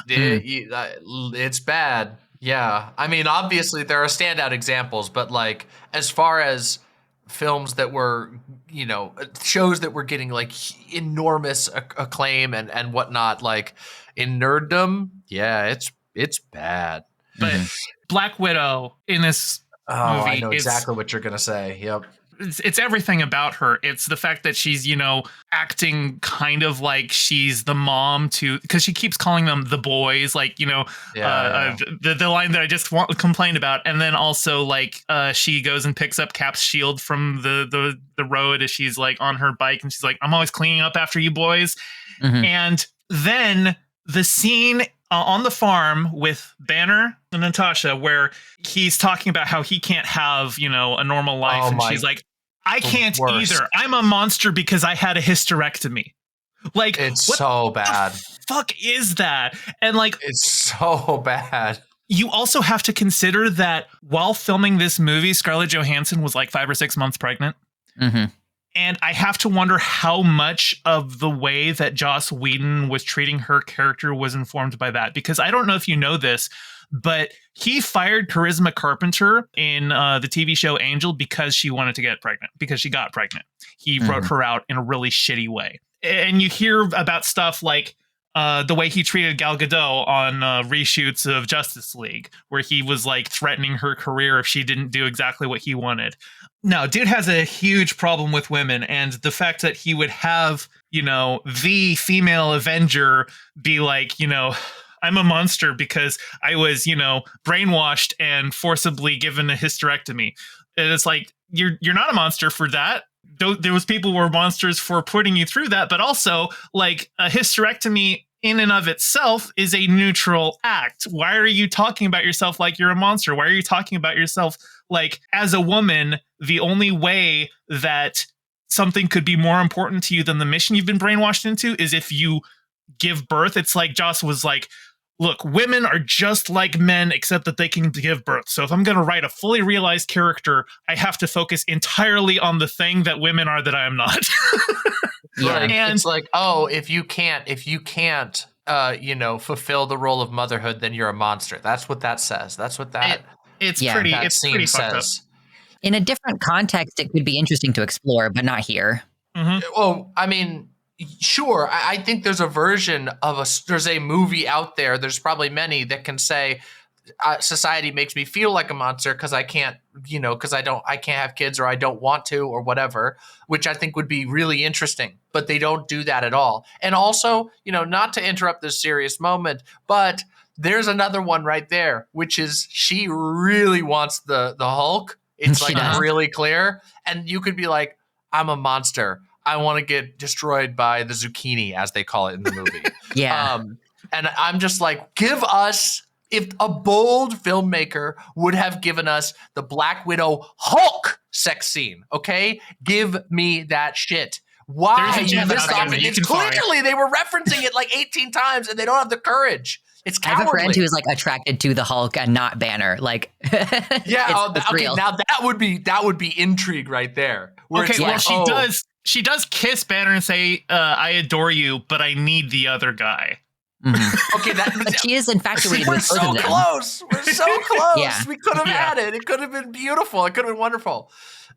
[SPEAKER 4] It's bad. Yeah. I mean, obviously there are standout examples, but like as far as films that were, you know, shows that were getting like enormous acclaim and whatnot, like in nerddom, yeah, it's bad.
[SPEAKER 2] But Black Widow in this movie,
[SPEAKER 4] I know exactly what you're gonna say. Yep.
[SPEAKER 2] It's everything about her. It's the fact that she's, you know, acting kind of like she's the mom to, because she keeps calling them the boys, like, you know, the line that I just complained about. And then also like she goes and picks up Cap's shield from the road as she's like on her bike, and she's like, I'm always cleaning up after you boys. And then the scene on the farm with Banner and Natasha, where he's talking about how he can't have, you know, a normal life. And she's like, I can't either. I'm a monster because I had a hysterectomy. Like,
[SPEAKER 4] it's so bad.
[SPEAKER 2] The fuck is that? And like,
[SPEAKER 4] it's so bad.
[SPEAKER 2] You also have to consider that while filming this movie, Scarlett Johansson was like 5 or 6 months pregnant. And I have to wonder how much of the way that Joss Whedon was treating her character was informed by that. Because I don't know if you know this, but he fired Charisma Carpenter in the TV show Angel because she wanted to get pregnant, because she got pregnant. He wrote her out in a really shitty way. And you hear about stuff like the way he treated Gal Gadot on reshoots of Justice League, where he was like threatening her career if she didn't do exactly what he wanted. No, dude has a huge problem with women, and the fact that he would have, you know, the female Avenger be like, you know, I'm a monster because I was, you know, brainwashed and forcibly given a hysterectomy. And it's like, you're not a monster for that. There was people who were monsters for putting you through that, but also like a hysterectomy in and of itself is a neutral act. Why are you talking about yourself like you're a monster? Why are you talking about yourself like, as a woman, the only way that something could be more important to you than the mission you've been brainwashed into is if you give birth? It's like Joss was like, look, women are just like men, except that they can give birth. So if I'm going to write a fully realized character, I have to focus entirely on the thing that women are that I am not.
[SPEAKER 4] Yeah, and it's like, oh, if you can't, you know, fulfill the role of motherhood, then you're a monster. That's what that says. That's what that. It's pretty fucked up.
[SPEAKER 3] In a different context, it could be interesting to explore, but not here.
[SPEAKER 4] Well, I mean, sure. I think there's a version of there's a movie out there. There's probably many that can say society makes me feel like a monster because I can't, you know, because I can't have kids or I don't want to or whatever, which I think would be really interesting. But they don't do that at all. And also, you know, not to interrupt this serious moment, but there's another one right there, which is she really wants the Hulk. It's like really clear. And you could be like, I'm a monster. I want to get destroyed by the zucchini, as they call it in the movie. And I'm just like, give us, if a bold filmmaker would have given us the Black Widow Hulk sex scene, okay? Give me that shit. Why? It's clearly they were referencing it like 18 times and they don't have the courage. It's cowardly.
[SPEAKER 3] I have a friend who is like attracted to the Hulk and not Banner. Like,
[SPEAKER 4] yeah, it's okay. Real. Now that would be intrigue right there.
[SPEAKER 2] Okay, well, she does kiss Banner and say, "I adore you, but I need the other guy."
[SPEAKER 4] Okay,
[SPEAKER 3] but she is infatuated with both of them.
[SPEAKER 4] We're so close. Yeah. We could have had it. It could have been beautiful. It could have been wonderful.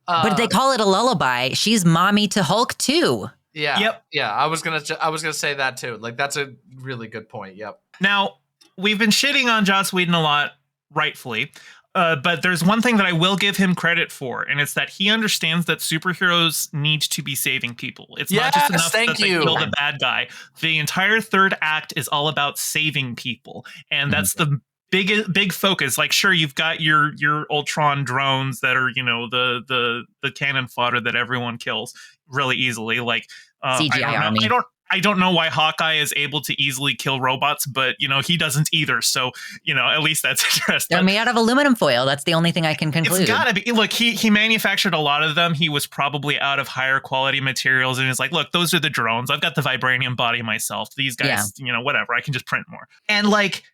[SPEAKER 3] But they call it a lullaby. She's mommy to Hulk too.
[SPEAKER 4] Yeah.
[SPEAKER 2] Yep.
[SPEAKER 4] Yeah. I was gonna say that too. Like that's a really good point. Yep.
[SPEAKER 2] Now, we've been shitting on Joss Whedon a lot, rightfully. But there's one thing that I will give him credit for, and it's that he understands that superheroes need to be saving people. It's not just enough that they kill the bad guy. The entire third act is all about saving people, and that's the big focus. Like, sure, you've got your Ultron drones that are, the cannon fodder that everyone kills really easily. Like
[SPEAKER 3] CGI army.
[SPEAKER 2] I don't know why Hawkeye is able to easily kill robots, but he doesn't either. So, at least that's interesting.
[SPEAKER 3] They're made out of aluminum foil. That's the only thing I can conclude.
[SPEAKER 2] It's gotta be. Look, he manufactured a lot of them. He was probably out of higher quality materials, and he's like, look, those are the drones. I've got the vibranium body myself. These guys, whatever. I can just print more. And like,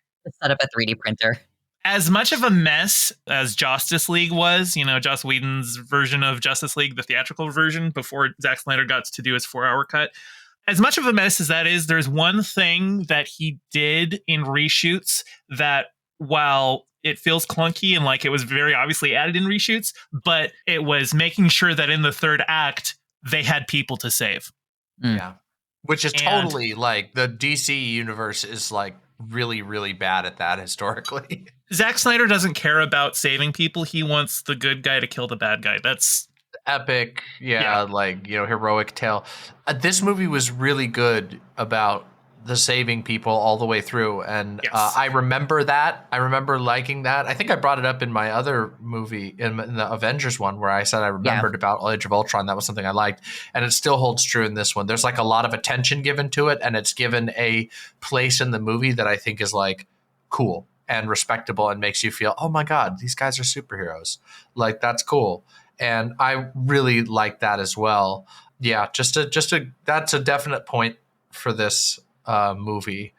[SPEAKER 3] set up a 3D printer.
[SPEAKER 2] As much of a mess as Justice League was, Joss Whedon's version of Justice League, the theatrical version, before Zack Snyder got to do his 4-hour cut. As much of a mess as that is, there's one thing that he did in reshoots that, while it feels clunky and like it was very obviously added in reshoots, but it was making sure that in the third act, they had people to save.
[SPEAKER 4] Yeah. Which is totally like the DC universe is like really, really bad at that historically.
[SPEAKER 2] Zack Snyder doesn't care about saving people. He wants the good guy to kill the bad guy. That's
[SPEAKER 4] epic, like heroic tale. This movie was really good about the saving people all the way through, and I remember that. I remember liking that. I think I brought it up in my other movie, in the Avengers one, where I said I remembered about Age of Ultron. That was something I liked, and it still holds true in this one. There's like a lot of attention given to it, and it's given a place in the movie that I think is like cool and respectable and makes you feel, oh my God, these guys are superheroes. Like, that's cool. And I really like that as well. Yeah, that's a definite point for this movie,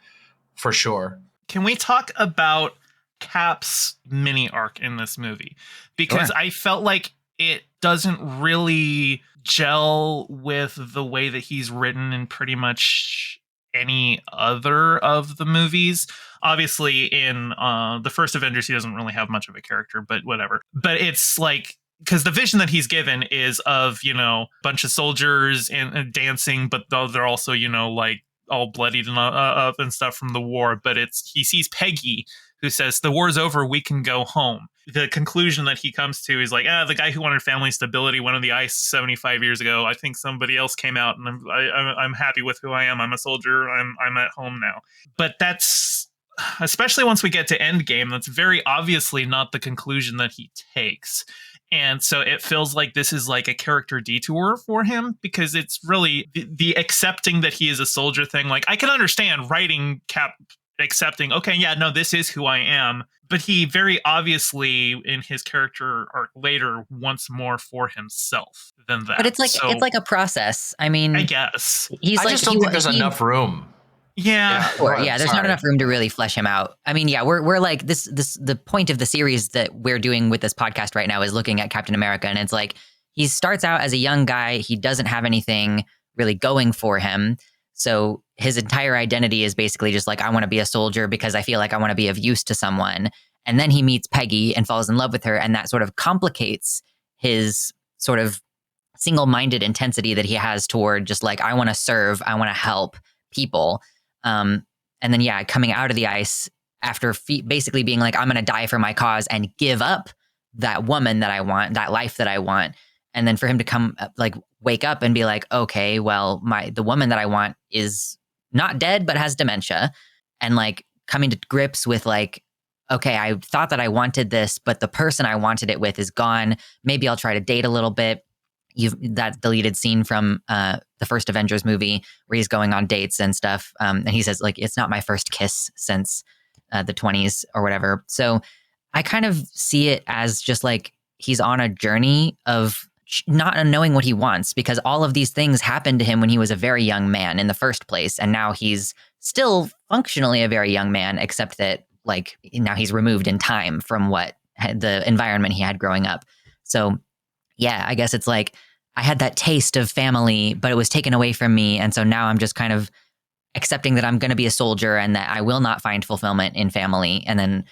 [SPEAKER 4] for sure.
[SPEAKER 2] Can we talk about Cap's mini arc in this movie? Because I felt like it doesn't really gel with the way that he's written in pretty much any other of the movies. Obviously, in the first Avengers, he doesn't really have much of a character, but whatever. But it's like, because the vision that he's given is of, a bunch of soldiers and dancing, but they're also, like all bloodied and stuff from the war. But he sees Peggy, who says, the war's over, we can go home. The conclusion that he comes to is like, the guy who wanted family stability went on the ice 75 years ago. I think somebody else came out, and I'm happy with who I am. I'm a soldier. I'm at home now. But that's, especially once we get to Endgame, that's very obviously not the conclusion that he takes. And so it feels like this is like a character detour for him, because it's really the accepting that he is a soldier thing. Like, I can understand writing Cap accepting, okay, yeah, no, this is who I am. But he very obviously, in his character arc later, wants more for himself than that.
[SPEAKER 3] But it's like a process. I mean,
[SPEAKER 2] I guess
[SPEAKER 4] I just don't think there's enough room.
[SPEAKER 2] Yeah.
[SPEAKER 3] There's not enough room to really flesh him out. I mean, we're like this the point of the series that we're doing with this podcast right now is looking at Captain America, and it's like he starts out as a young guy, he doesn't have anything really going for him. So his entire identity is basically just like, I want to be a soldier because I feel like I want to be of use to someone. And then he meets Peggy and falls in love with her, and that sort of complicates his sort of single-minded intensity that he has toward just like, I want to serve, I want to help people. And then, coming out of the ice after basically being like, I'm going to die for my cause and give up that woman that I want, that life that I want. And then for him to come, like, wake up and be like, okay, well, the woman that I want is not dead, but has dementia. And like coming to grips with like, okay, I thought that I wanted this, but the person I wanted it with is gone. Maybe I'll try to date a little bit. That deleted scene from the first Avengers movie where he's going on dates and stuff. And he says, like, it's not my first kiss since the 20s or whatever. So I kind of see it as just like he's on a journey of not knowing what he wants, because all of these things happened to him when he was a very young man in the first place. And now he's still functionally a very young man, except that like now he's removed in time from the environment he had growing up. So yeah, I guess it's like I had that taste of family, but it was taken away from me. And so now I'm just kind of accepting that I'm going to be a soldier and that I will not find fulfillment in family. And then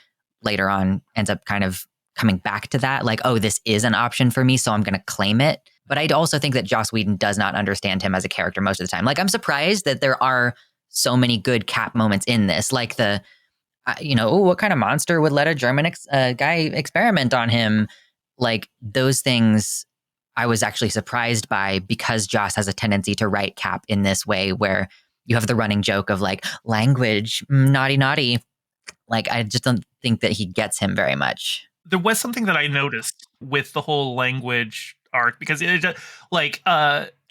[SPEAKER 3] later on ends up kind of coming back to that, like, oh, this is an option for me, so I'm going to claim it. But I also think that Joss Whedon does not understand him as a character most of the time. Like, I'm surprised that there are so many good Cap moments in this. Like what kind of monster would let a German guy experiment on him? Like, those things I was actually surprised by, because Joss has a tendency to write Cap in this way where you have the running joke of like, language, naughty, naughty. Like, I just don't think that he gets him very much.
[SPEAKER 2] There was something that I noticed with the whole language arc, because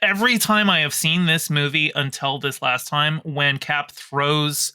[SPEAKER 2] every time I have seen this movie until this last time, when Cap throws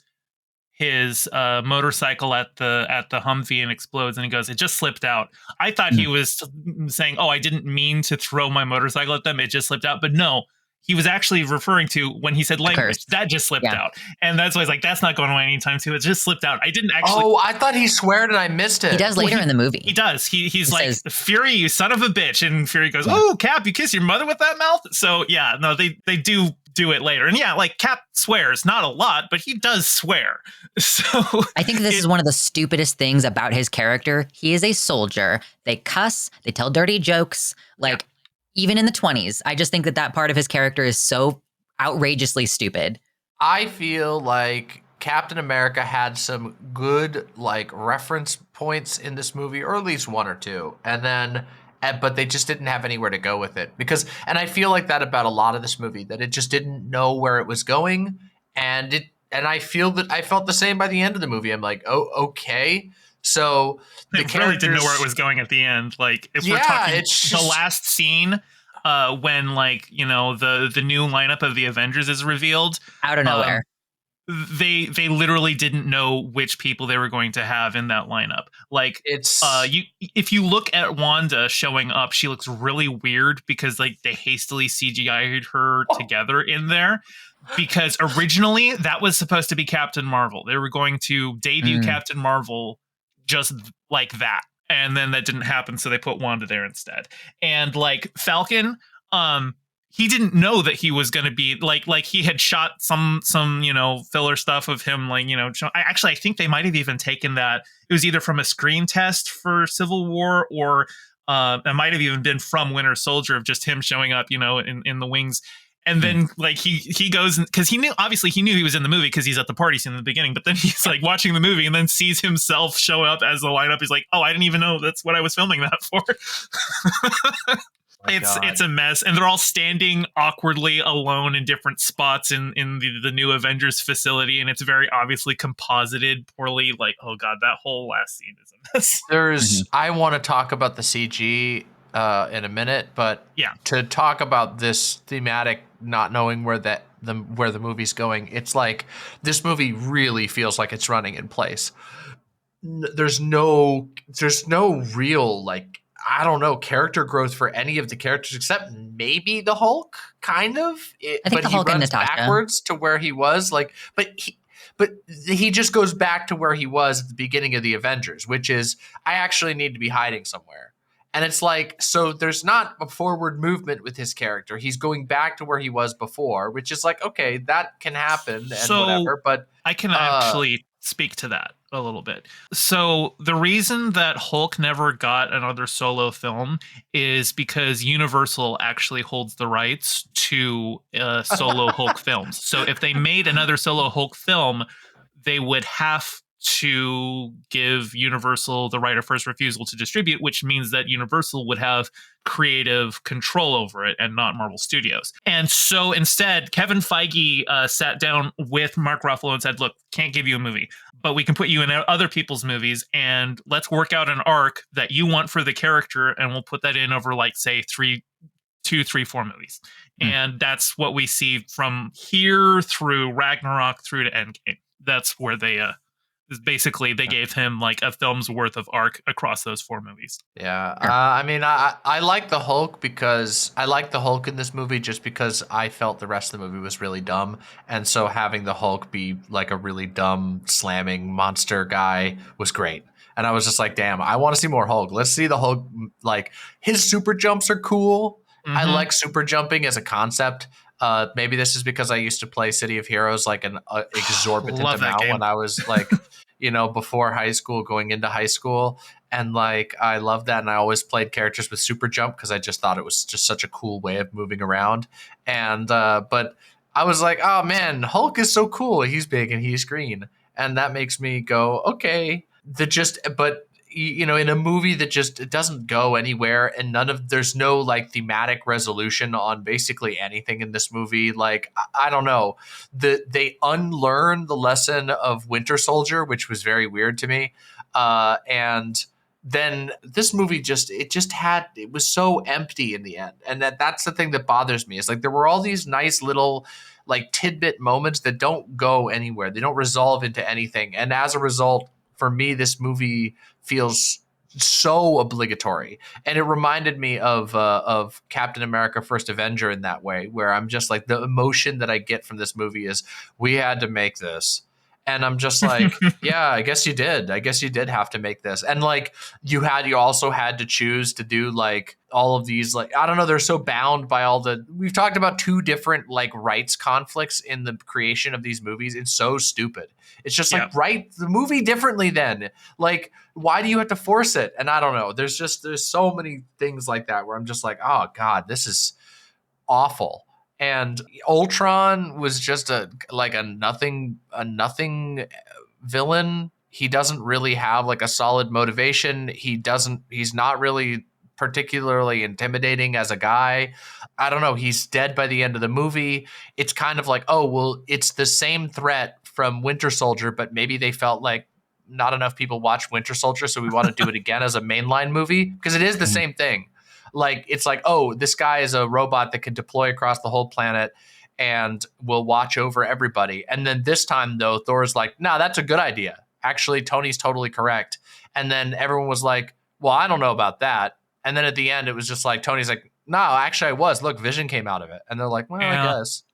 [SPEAKER 2] his motorcycle at the Humvee and explodes, and he goes, "It just slipped out." I thought he was saying, "Oh, I didn't mean to throw my motorcycle at them. It just slipped out." But no, he was actually referring to, when he said language, that just slipped out. And that's why he's like, that's not going away anytime soon. It just slipped out. I didn't actually.
[SPEAKER 4] Oh, I thought he sweared and I missed it.
[SPEAKER 3] He does later in the movie.
[SPEAKER 2] He does. He's like, says, "Fury, you son of a bitch." And Fury goes, "Oh, Cap, you kiss your mother with that mouth?" So yeah, no, they do it later. And yeah, like, Cap swears, not a lot, but he does swear. So
[SPEAKER 3] I think this is one of the stupidest things about his character. He is a soldier. They cuss, they tell dirty jokes, like, even in the 20s. I just think that part of his character is so outrageously stupid.
[SPEAKER 4] I feel like Captain America had some good, like, reference points in this movie, or at least one or two. But they just didn't have anywhere to go with it, and I feel like that about a lot of this movie, that it just didn't know where it was going. And I feel that I felt the same by the end of the movie. I'm like, oh, okay. So
[SPEAKER 2] they really didn't know where it was going at the end. Like, if we're talking the last scene, when, like, the new lineup of the Avengers is revealed
[SPEAKER 3] out of nowhere.
[SPEAKER 2] They literally didn't know which people they were going to have in that lineup. Like, if you look at Wanda showing up, she looks really weird because, like, they hastily CGI'd her together in there. Because originally that was supposed to be Captain Marvel. They were going to debut Captain Marvel just like that. And then that didn't happen, so they put Wanda there instead. And, like, Falcon, he didn't know that he was going to be like he had shot some filler stuff of him, like, I think they might have even taken that. It was either from a screen test for Civil War, or it might have even been from Winter Soldier, of just him showing up, in the wings. And then, like, he goes, because he knew he was in the movie because he's at the party scene in the beginning. But then he's like watching the movie and then sees himself show up as the lineup. He's like, "Oh, I didn't even know that's what I was filming that for." It's a mess, and they're all standing awkwardly alone in different spots in the new Avengers facility, and it's very obviously composited poorly. Like, oh god, that whole last scene is a mess.
[SPEAKER 4] I want to talk about the CG in a minute, but to talk about this thematic not knowing where the movie's going, it's like this movie really feels like it's running in place. There's no real, like, I don't know, character growth for any of the characters except maybe the Hulk, kind of.
[SPEAKER 3] I think the Hulk and Natasha.
[SPEAKER 4] Backwards to where he was, like, but he just goes back to where he was at the beginning of the Avengers, which is, I actually need to be hiding somewhere. And it's like, so there's not a forward movement with his character. He's going back to where he was before, which is like, okay, that can happen and whatever. But
[SPEAKER 2] I can actually speak to that a little bit. So the reason that Hulk never got another solo film is because Universal actually holds the rights to solo Hulk films. So if they made another solo Hulk film, they would have to give Universal the right of first refusal to distribute, which means that Universal would have creative control over it and not Marvel Studios. And so instead, Kevin Feige sat down with Mark Ruffalo and said, "Look, can't give you a movie, but we can put you in other people's movies, and let's work out an arc that you want for the character, and we'll put that in over, like, say, 2, 3, 4 movies." And that's what we see from here through Ragnarok through to Endgame. That's where they basically they gave him like a film's worth of arc across those 4 movies.
[SPEAKER 4] Yeah. I mean, I like the Hulk because I like the Hulk in this movie just because I felt the rest of the movie was really dumb. And so having the Hulk be like a really dumb slamming monster guy was great. And I was just like, damn, I want to see more Hulk. Let's see the Hulk. Like, his super jumps are cool. I like super jumping as a concept. Maybe this is because I used to play City of Heroes like an exorbitant amount when I was like before high school, going into high school. And like, I love that. And I always played characters with super jump because I just thought it was just such a cool way of moving around. And, but I was like, oh man, Hulk is so cool. He's big and he's green. And that makes me go, okay, but in a movie that just, it doesn't go anywhere, and there's no like thematic resolution on basically anything in this movie. Like, I don't know, they unlearn the lesson of Winter Soldier, which was very weird to me. And then this movie it was so empty in the end. And that's the thing that bothers me, is like, there were all these nice little like tidbit moments that don't go anywhere. They don't resolve into anything. And as a result, for me, this movie feels so obligatory. And it reminded me of Captain America First Avenger in that way, where I'm just like, the emotion that I get from this movie is, we had to make this. And I'm just like, yeah, I guess you did. I guess you did have to make this. And like, you also had to choose to do like all of these, like, I don't know, they're so bound by we've talked about 2 different like rights conflicts in the creation of these movies. It's so stupid. It's just like, write the movie differently then. Like, why do you have to force it? And I don't know. There's so many things like that where I'm just like, oh God, this is awful. And Ultron was just a nothing villain. He doesn't really have like a solid motivation. He's not really particularly intimidating as a guy. I don't know. He's dead by the end of the movie. It's kind of like, oh, well, it's the same threat from Winter Soldier, but maybe they felt like not enough people watch Winter Soldier, so we want to do it again as a mainline movie, because it is the same thing. Like, it's like, oh, this guy is a robot that can deploy across the whole planet and will watch over everybody. And then this time, though, Thor's like, no, that's a good idea. Actually, Tony's totally correct. And then everyone was like, well, I don't know about that. And then at the end, it was just like, Tony's like, no, actually I was. Look, Vision came out of it. And they're like, well, I guess.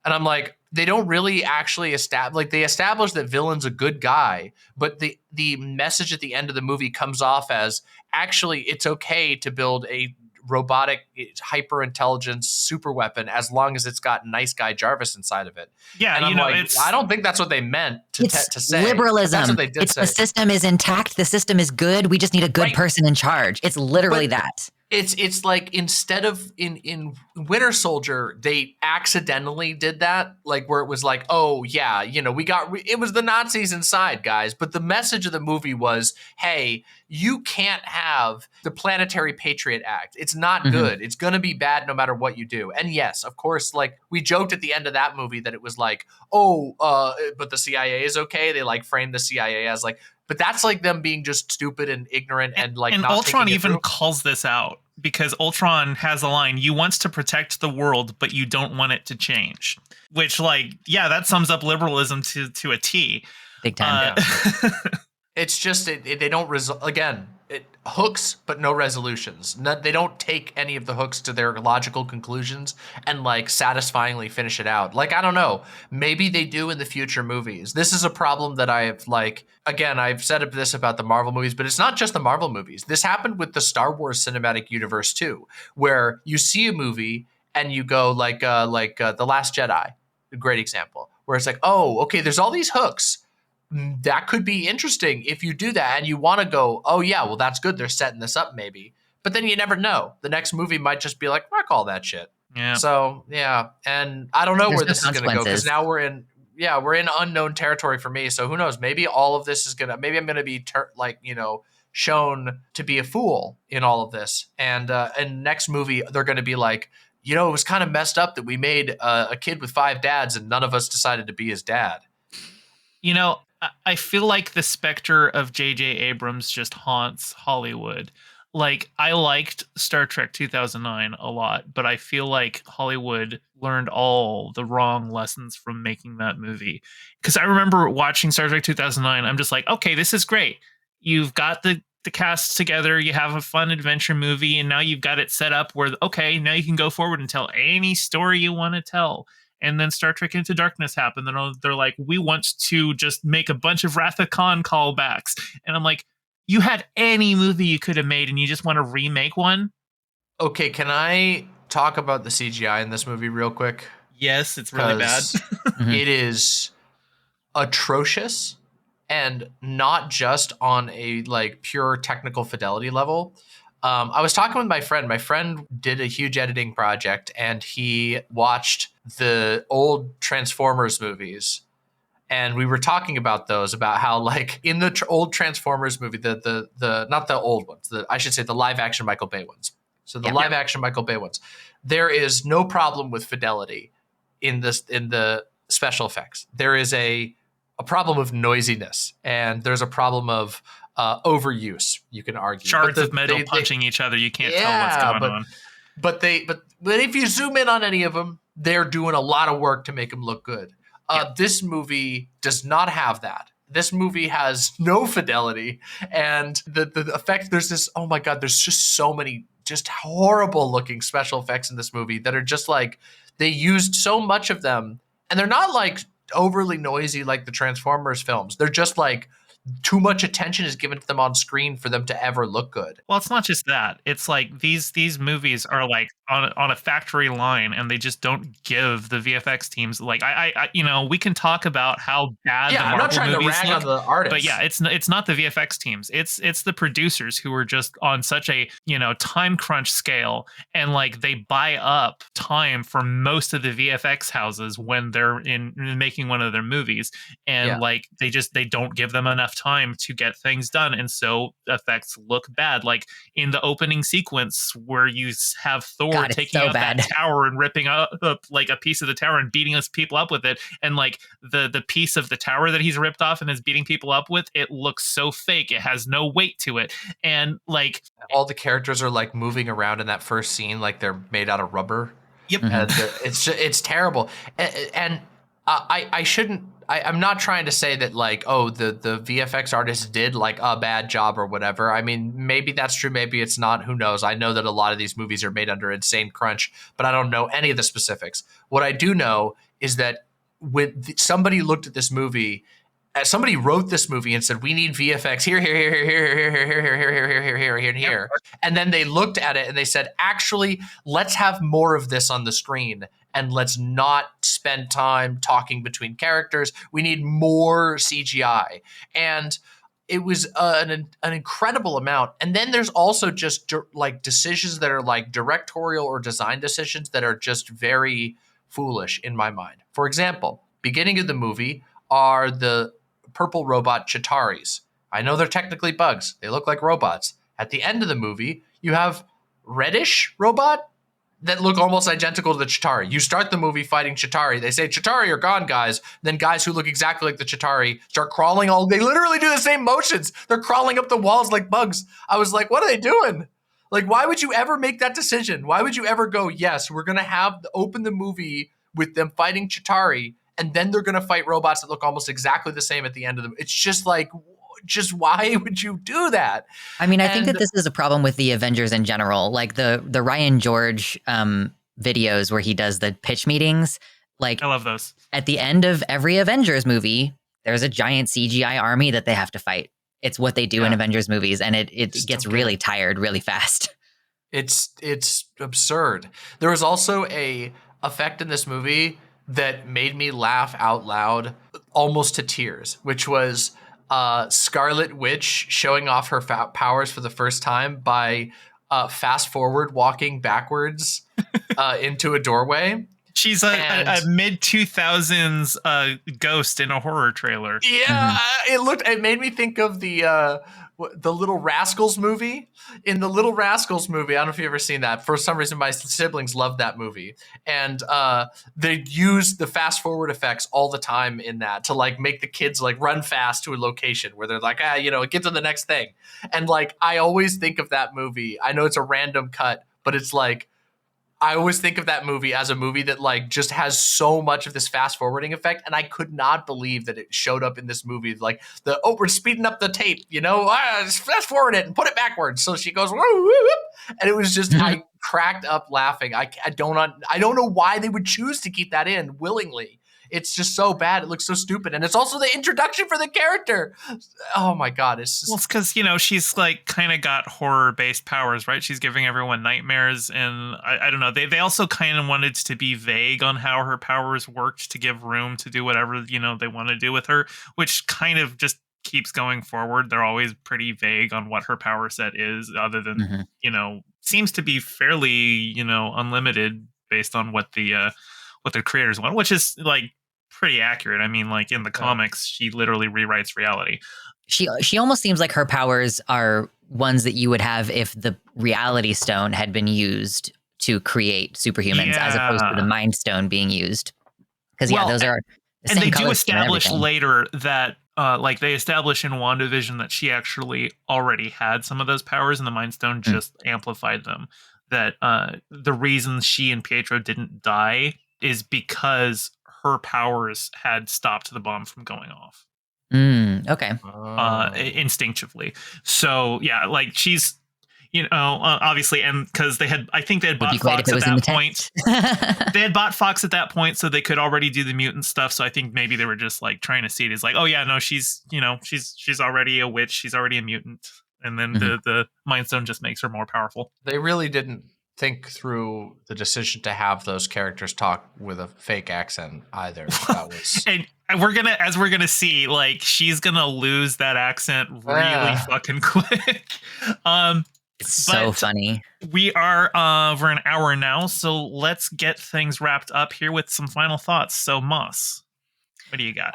[SPEAKER 4] And I'm like, they don't really actually they establish that Villain's a good guy, but the message at the end of the movie comes off as, actually, it's okay to build a robotic hyper intelligence super weapon as long as it's got nice guy Jarvis inside of it.
[SPEAKER 2] Yeah,
[SPEAKER 4] and I'm like, I don't think that's what they meant to say.
[SPEAKER 3] Liberalism.
[SPEAKER 4] That's what they did say.
[SPEAKER 3] The system is intact. The system is good. We just need a good person in charge. It's literally that.
[SPEAKER 4] It's like, instead of in Winter Soldier, they accidentally did that, like, where it was like, oh yeah, it was the Nazis inside, guys. But the message of the movie was, hey, you can't have the Planetary Patriot Act. It's not good. It's going to be bad no matter what you do. And yes, of course, like, we joked at the end of that movie that it was like, but the CIA is okay. They like framed the CIA as like, but that's like them being just stupid and ignorant and like,
[SPEAKER 2] and
[SPEAKER 4] not
[SPEAKER 2] Ultron even
[SPEAKER 4] through.
[SPEAKER 2] calls this out, because Ultron has a line, you want to protect the world, but you don't want it to change, which, like, yeah, that sums up liberalism to a T.
[SPEAKER 3] Big time.
[SPEAKER 4] It's just, they don't again, it hooks, but no resolutions. They don't take any of the hooks to their logical conclusions and like satisfyingly finish it out. Like, I don't know, maybe they do in the future movies. This is a problem that I've I've said this about the Marvel movies, but it's not just the Marvel movies. This happened with the Star Wars cinematic universe too, where you see a movie and you go like The Last Jedi, a great example, where it's like, oh, okay, there's all these hooks. That could be interesting if you do that, and you want to go, oh yeah, well, that's good, they're setting this up maybe. But then you never know. The next movie might just be like, fuck all that shit.
[SPEAKER 2] Yeah.
[SPEAKER 4] So yeah, and I don't know where this is going to go, because now we're in unknown territory for me. So who knows? Maybe all of this is maybe I'm going to be shown to be a fool in all of this. And next movie, they're going to be like, it was kind of messed up that we made a kid with 5 dads and none of us decided to be his dad.
[SPEAKER 2] I feel like the specter of J.J. Abrams just haunts Hollywood. Like, I liked Star Trek 2009 a lot, but I feel like Hollywood learned all the wrong lessons from making that movie. Because I remember watching Star Trek 2009, I'm just like, okay, this is great. You've got the cast together, you have a fun adventure movie, and now you've got it set up where, okay, now you can go forward and tell any story you want to tell. And then Star Trek Into Darkness happened. And they're like, we want to just make a bunch of Wrath of Khan callbacks. And I'm like, you had any movie you could have made and you just want to remake one?
[SPEAKER 4] Okay, can I talk about the CGI in this movie real quick?
[SPEAKER 2] Yes, it's really bad.
[SPEAKER 4] It is atrocious. and not just on a like pure technical fidelity level. I was talking with my friend. My friend did a huge editing project, and he watched the old Transformers movies. And we were talking about those, about how like in the old Transformers movie, the not the old ones, I should say the live action Michael Bay ones. So the live action Michael Bay ones, there is no problem with fidelity in the special effects. There is a problem of noisiness, and there's a problem of overuse, you can argue.
[SPEAKER 2] Shards of metal punching each other. You can't tell what's going on.
[SPEAKER 4] But if you zoom in on any of them, they're doing a lot of work to make them look good. This movie does not have that. This movie has no fidelity, and the effect, there's this, oh my God, there's just so many just horrible looking special effects in this movie that are just like, they used so much of them, and they're not like overly noisy like the Transformers films. They're just like, too much attention is given to them on screen for them to ever look good.
[SPEAKER 2] Well, it's not just that. It's like these movies are like on a factory line, and they just don't give the VFX teams, like I we can talk about how bad the Marvel
[SPEAKER 4] I'm not trying
[SPEAKER 2] movies
[SPEAKER 4] to rag
[SPEAKER 2] look,
[SPEAKER 4] on the artists.
[SPEAKER 2] but yeah, it's not the VFX teams. It's the producers who are just on such a time crunch scale, and like they buy up time for most of the VFX houses when they're in making one of their movies, and like they don't give them enough time to get things done, and so effects look bad. Like in the opening sequence where you have Thor taking out that tower and ripping up like a piece of the tower and beating us people up with it, and like the piece of the tower that he's ripped off and is beating people up with, it looks so fake. It has no weight to it, and like
[SPEAKER 4] all the characters are like moving around in that first scene like they're made out of rubber.
[SPEAKER 2] Yep.
[SPEAKER 4] And it's terrible. And I'm not trying to say that like, oh, the VFX artists did like a bad job or whatever. I mean, maybe that's true. Maybe it's not. Who knows? I know that a lot of these movies are made under insane crunch, but I don't know any of the specifics. What I do know is that when somebody looked at this movie, somebody wrote this movie and said, we need VFX here, and here. And then they looked at it and they said, actually, let's have more of this on the screen. And let's not spend time talking between characters. We need more CGI. And it was an incredible amount. And then there's also just like decisions that are like directorial or design decisions that are just very foolish in my mind. For example, beginning of the movie are the purple robot Chitaris. I know they're technically bugs. They look like robots. At the end of the movie, you have reddish robot that look almost identical to the Chitauri. You start the movie fighting Chitauri. They say, Chitauri are gone, guys. Then guys who look exactly like the Chitauri start crawling they literally do the same motions. They're crawling up the walls like bugs. I was like, what are they doing? Like, why would you ever make that decision? Why would you ever go, yes, we're going to open the movie with them fighting Chitauri, and then they're going to fight robots that look almost exactly the same at the end of it's just like, just why would you do that?
[SPEAKER 3] I mean, I think that this is a problem with the Avengers in general. Like the Ryan George videos where he does the pitch meetings. Like,
[SPEAKER 2] I love those. At
[SPEAKER 3] the end of every Avengers movie, there's a giant CGI army that they have to fight. It's what they do in Avengers movies, and it gets really tired really fast.
[SPEAKER 4] It's absurd. There was also a effect in this movie that made me laugh out loud, almost to tears, which was Scarlet Witch showing off her powers for the first time by fast forward walking backwards into a doorway.
[SPEAKER 2] She's a mid-2000s ghost in a horror trailer.
[SPEAKER 4] Yeah, it made me think of the Little Rascals movie. In the Little Rascals movie, I don't know if you've ever seen that. For some reason, my siblings loved that movie. And they use the fast forward effects all the time in that to like make the kids like run fast to a location where they're like, get to the next thing. And like, I always think of that movie. I know it's a random cut, but it's like, I always think of that movie as a movie that like just has so much of this fast forwarding effect. And I could not believe that it showed up in this movie. Like we're speeding up the tape, just fast forward it and put it backwards. So she goes, woo, woo, woo. And it was just, I cracked up laughing. I don't know why they would choose to keep that in willingly. It's just so bad. It looks so stupid. And it's also the introduction for the character. Oh my God. It's
[SPEAKER 2] because, she's like kind of got horror based powers, right? She's giving everyone nightmares. And I don't know. They also kind of wanted to be vague on how her powers worked to give room to do whatever, they want to do with her, which kind of just keeps going forward, they're always pretty vague on what her power set is, other than, seems to be fairly, unlimited based on what the creators want, which is like pretty accurate. I mean, like in the comics, she literally rewrites reality.
[SPEAKER 3] She almost seems like her powers are ones that you would have if the reality stone had been used to create superhumans, as opposed to the mind stone being used. Because those are the
[SPEAKER 2] and
[SPEAKER 3] same
[SPEAKER 2] they do
[SPEAKER 3] color scheme and
[SPEAKER 2] establish
[SPEAKER 3] everything.
[SPEAKER 2] later that like they establish in WandaVision that she actually already had some of those powers and the Mind Stone just amplified them. That the reason she and Pietro didn't die is because her powers had stopped the bomb from going off.
[SPEAKER 3] Okay.
[SPEAKER 2] Instinctively. So yeah, like she's, obviously, and because I think they had bought Fox at that point. They had bought Fox at that point, so they could already do the mutant stuff. So I think maybe they were just like trying to see it as like, oh yeah, no, she's already a witch, she's already a mutant, and then the Mind Stone just makes her more powerful.
[SPEAKER 4] They really didn't think through the decision to have those characters talk with a fake accent either. That was
[SPEAKER 2] and we're gonna see, like, she's gonna lose that accent really fucking quick.
[SPEAKER 3] It's so funny.
[SPEAKER 2] We are over an hour now, so let's get things wrapped up here with some final thoughts. So Moss, what do you got?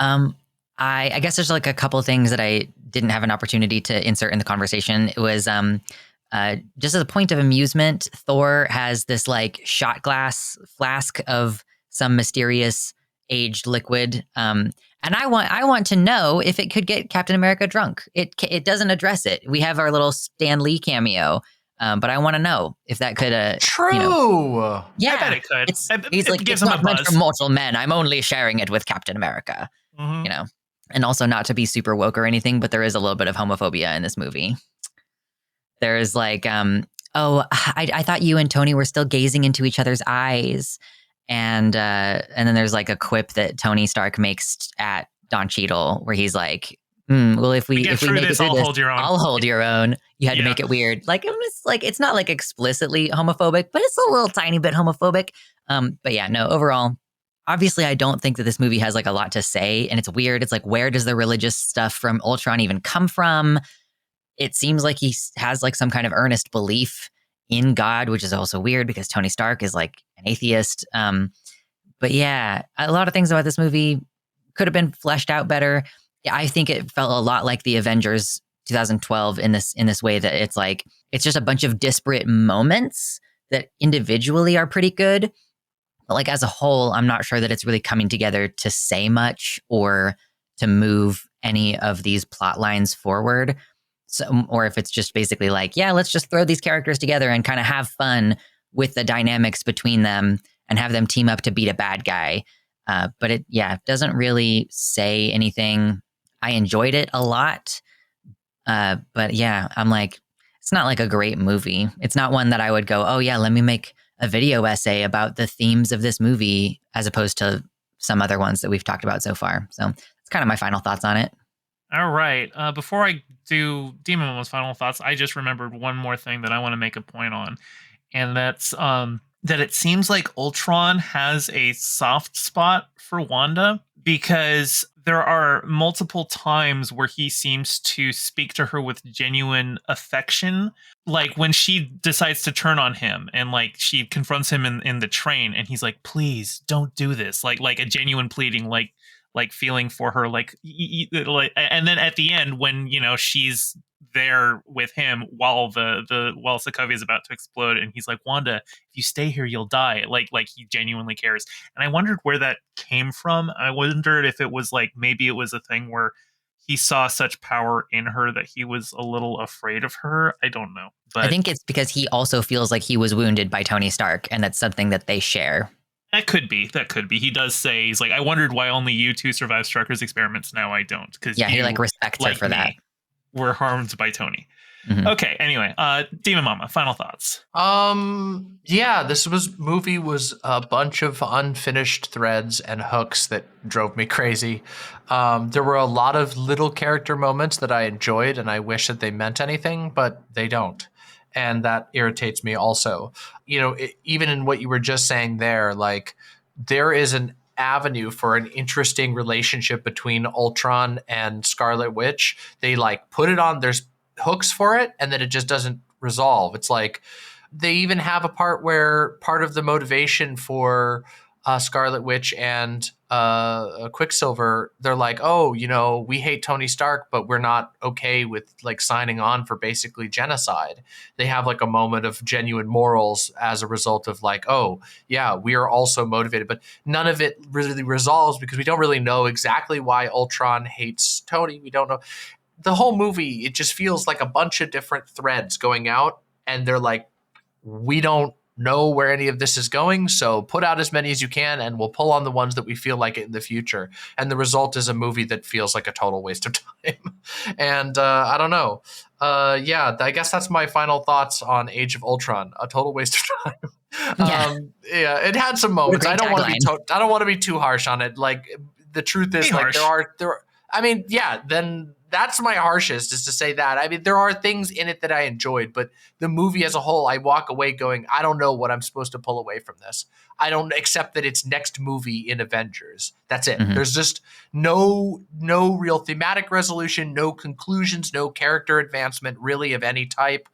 [SPEAKER 3] I guess there's like a couple of things that I didn't have an opportunity to insert in the conversation. It was just as a point of amusement, Thor has this like shot glass flask of some mysterious aged liquid. And I want to know if it could get Captain America drunk. It doesn't address it. We have our little Stan Lee cameo, but I want to know if that could.
[SPEAKER 2] True.
[SPEAKER 3] Yeah,
[SPEAKER 2] I bet it could.
[SPEAKER 3] He's like,
[SPEAKER 2] gives
[SPEAKER 3] it's
[SPEAKER 2] him
[SPEAKER 3] not
[SPEAKER 2] a
[SPEAKER 3] meant
[SPEAKER 2] buzz.
[SPEAKER 3] for mortal men. I'm only sharing it with Captain America. And also not to be super woke or anything, but there is a little bit of homophobia in this movie. There is like, I thought you and Tony were still gazing into each other's eyes. And then there's like a quip that Tony Stark makes at Don Cheadle where he's like, well, if we make it through this, I'll hold your own. You had to make it weird. Like it's not like explicitly homophobic, but it's a little tiny bit homophobic. But yeah, no, overall, obviously I don't think that this movie has like a lot to say, and it's weird. It's like, where does the religious stuff from Ultron even come from? It seems like he has like some kind of earnest belief in God, which is also weird because Tony Stark is like an atheist. But yeah, a lot of things about this movie could have been fleshed out better. I think it felt a lot like the Avengers 2012 in this way that it's like, it's just a bunch of disparate moments that individually are pretty good. But like as a whole, I'm not sure that it's really coming together to say much or to move any of these plot lines forward. So, or if it's just basically like, yeah, let's just throw these characters together and kind of have fun with the dynamics between them and have them team up to beat a bad guy. But it doesn't really say anything. I enjoyed it a lot. But yeah, I'm like, it's not like a great movie. It's not one that I would go, oh yeah, let me make a video essay about the themes of this movie, as opposed to some other ones that we've talked about so far. So it's kind of my final thoughts on it.
[SPEAKER 2] All right. Before I do DemonMama's final thoughts, I just remembered one more thing that I want to make a point on. And that's that it seems like Ultron has a soft spot for Wanda, because there are multiple times where he seems to speak to her with genuine affection. Like when she decides to turn on him and like she confronts him in the train and he's like, please don't do this. Like a genuine pleading, like feeling for her, like, and then at the end when, she's there with him while while Sokovia is about to explode and he's like, Wanda, if you stay here, you'll die. Like he genuinely cares. And I wondered where that came from. I wondered if it was like, maybe it was a thing where he saw such power in her that he was a little afraid of her. I don't know. But
[SPEAKER 3] I think it's because he also feels like he was wounded by Tony Stark, and that's something that they share.
[SPEAKER 2] That could be. He does say, he's like, I wondered why only you two survived Strucker's experiments. Now I don't. Because
[SPEAKER 3] he like respects her for that.
[SPEAKER 2] Were harmed by Tony. Mm-hmm. Okay. Anyway, DemonMama, final thoughts.
[SPEAKER 4] This movie was a bunch of unfinished threads and hooks that drove me crazy. There were a lot of little character moments that I enjoyed, and I wish that they meant anything, but they don't. And that irritates me also. Even in what you were just saying there, like there is an avenue for an interesting relationship between Ultron and Scarlet Witch. They like put it on, there's hooks for it, and then it just doesn't resolve. It's like they even have a part where part of the motivation for Scarlet Witch and Quicksilver, they're like, oh, you know, we hate Tony Stark, but we're not okay with like signing on for basically genocide. They have like a moment of genuine morals as a result of like, oh, yeah, we are also motivated. But none of it really resolves because we don't really know exactly why Ultron hates Tony. We don't know. The whole movie, it just feels like a bunch of different threads going out, and they're like, we don't know where any of this is going, so put out as many as you can and we'll pull on the ones that we feel like it in the future. And the result is a movie that feels like a total waste of time. And I don't know. Yeah, I guess that's my final thoughts on Age of Ultron. A total waste of time. Yeah, it had some moments. I don't want to be too harsh on it. Like the truth is, like there are. I mean, yeah, then that's my harshest, is to say that. I mean, there are things in it that I enjoyed, but the movie as a whole, I walk away going, I don't know what I'm supposed to pull away from this. I don't accept that it's next movie in Avengers. That's it. Mm-hmm. There's just no real thematic resolution, no conclusions, no character advancement really of any type,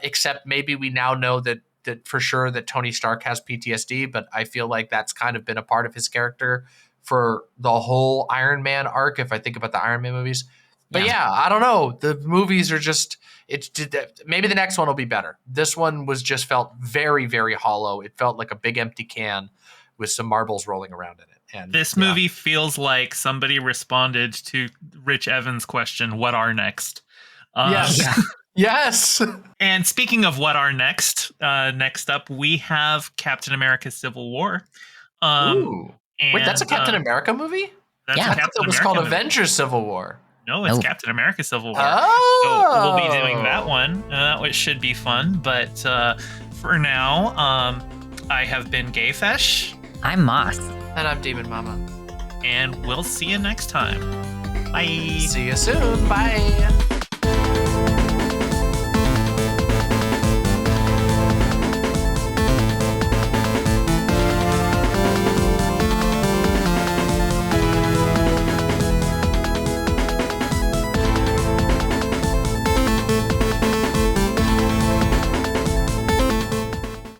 [SPEAKER 4] except maybe we now know that for sure that Tony Stark has PTSD, but I feel like that's kind of been a part of his character for the whole Iron Man arc, if I think about the Iron Man movies. But yeah, I don't know. The movies are just, maybe the next one will be better. This one just felt very, very hollow. It felt like a big empty can with some marbles rolling around in it. And
[SPEAKER 2] this movie feels like somebody responded to Rich Evans' question, what are next?
[SPEAKER 4] Yes. Yes.
[SPEAKER 2] And speaking of what are next, next up, we have Captain America Civil War.
[SPEAKER 4] Ooh. Wait, that's a Captain America movie?
[SPEAKER 2] That's
[SPEAKER 4] I thought it was called Avengers Avengers Civil War.
[SPEAKER 2] No, it's Captain America Civil War.
[SPEAKER 4] Oh.
[SPEAKER 2] So we'll be doing that one. Which should be fun. But for now, I have been Gayfesh.
[SPEAKER 3] I'm Moss.
[SPEAKER 4] And I'm DemonMama.
[SPEAKER 2] And we'll see you next time. Bye.
[SPEAKER 4] See you soon. Bye.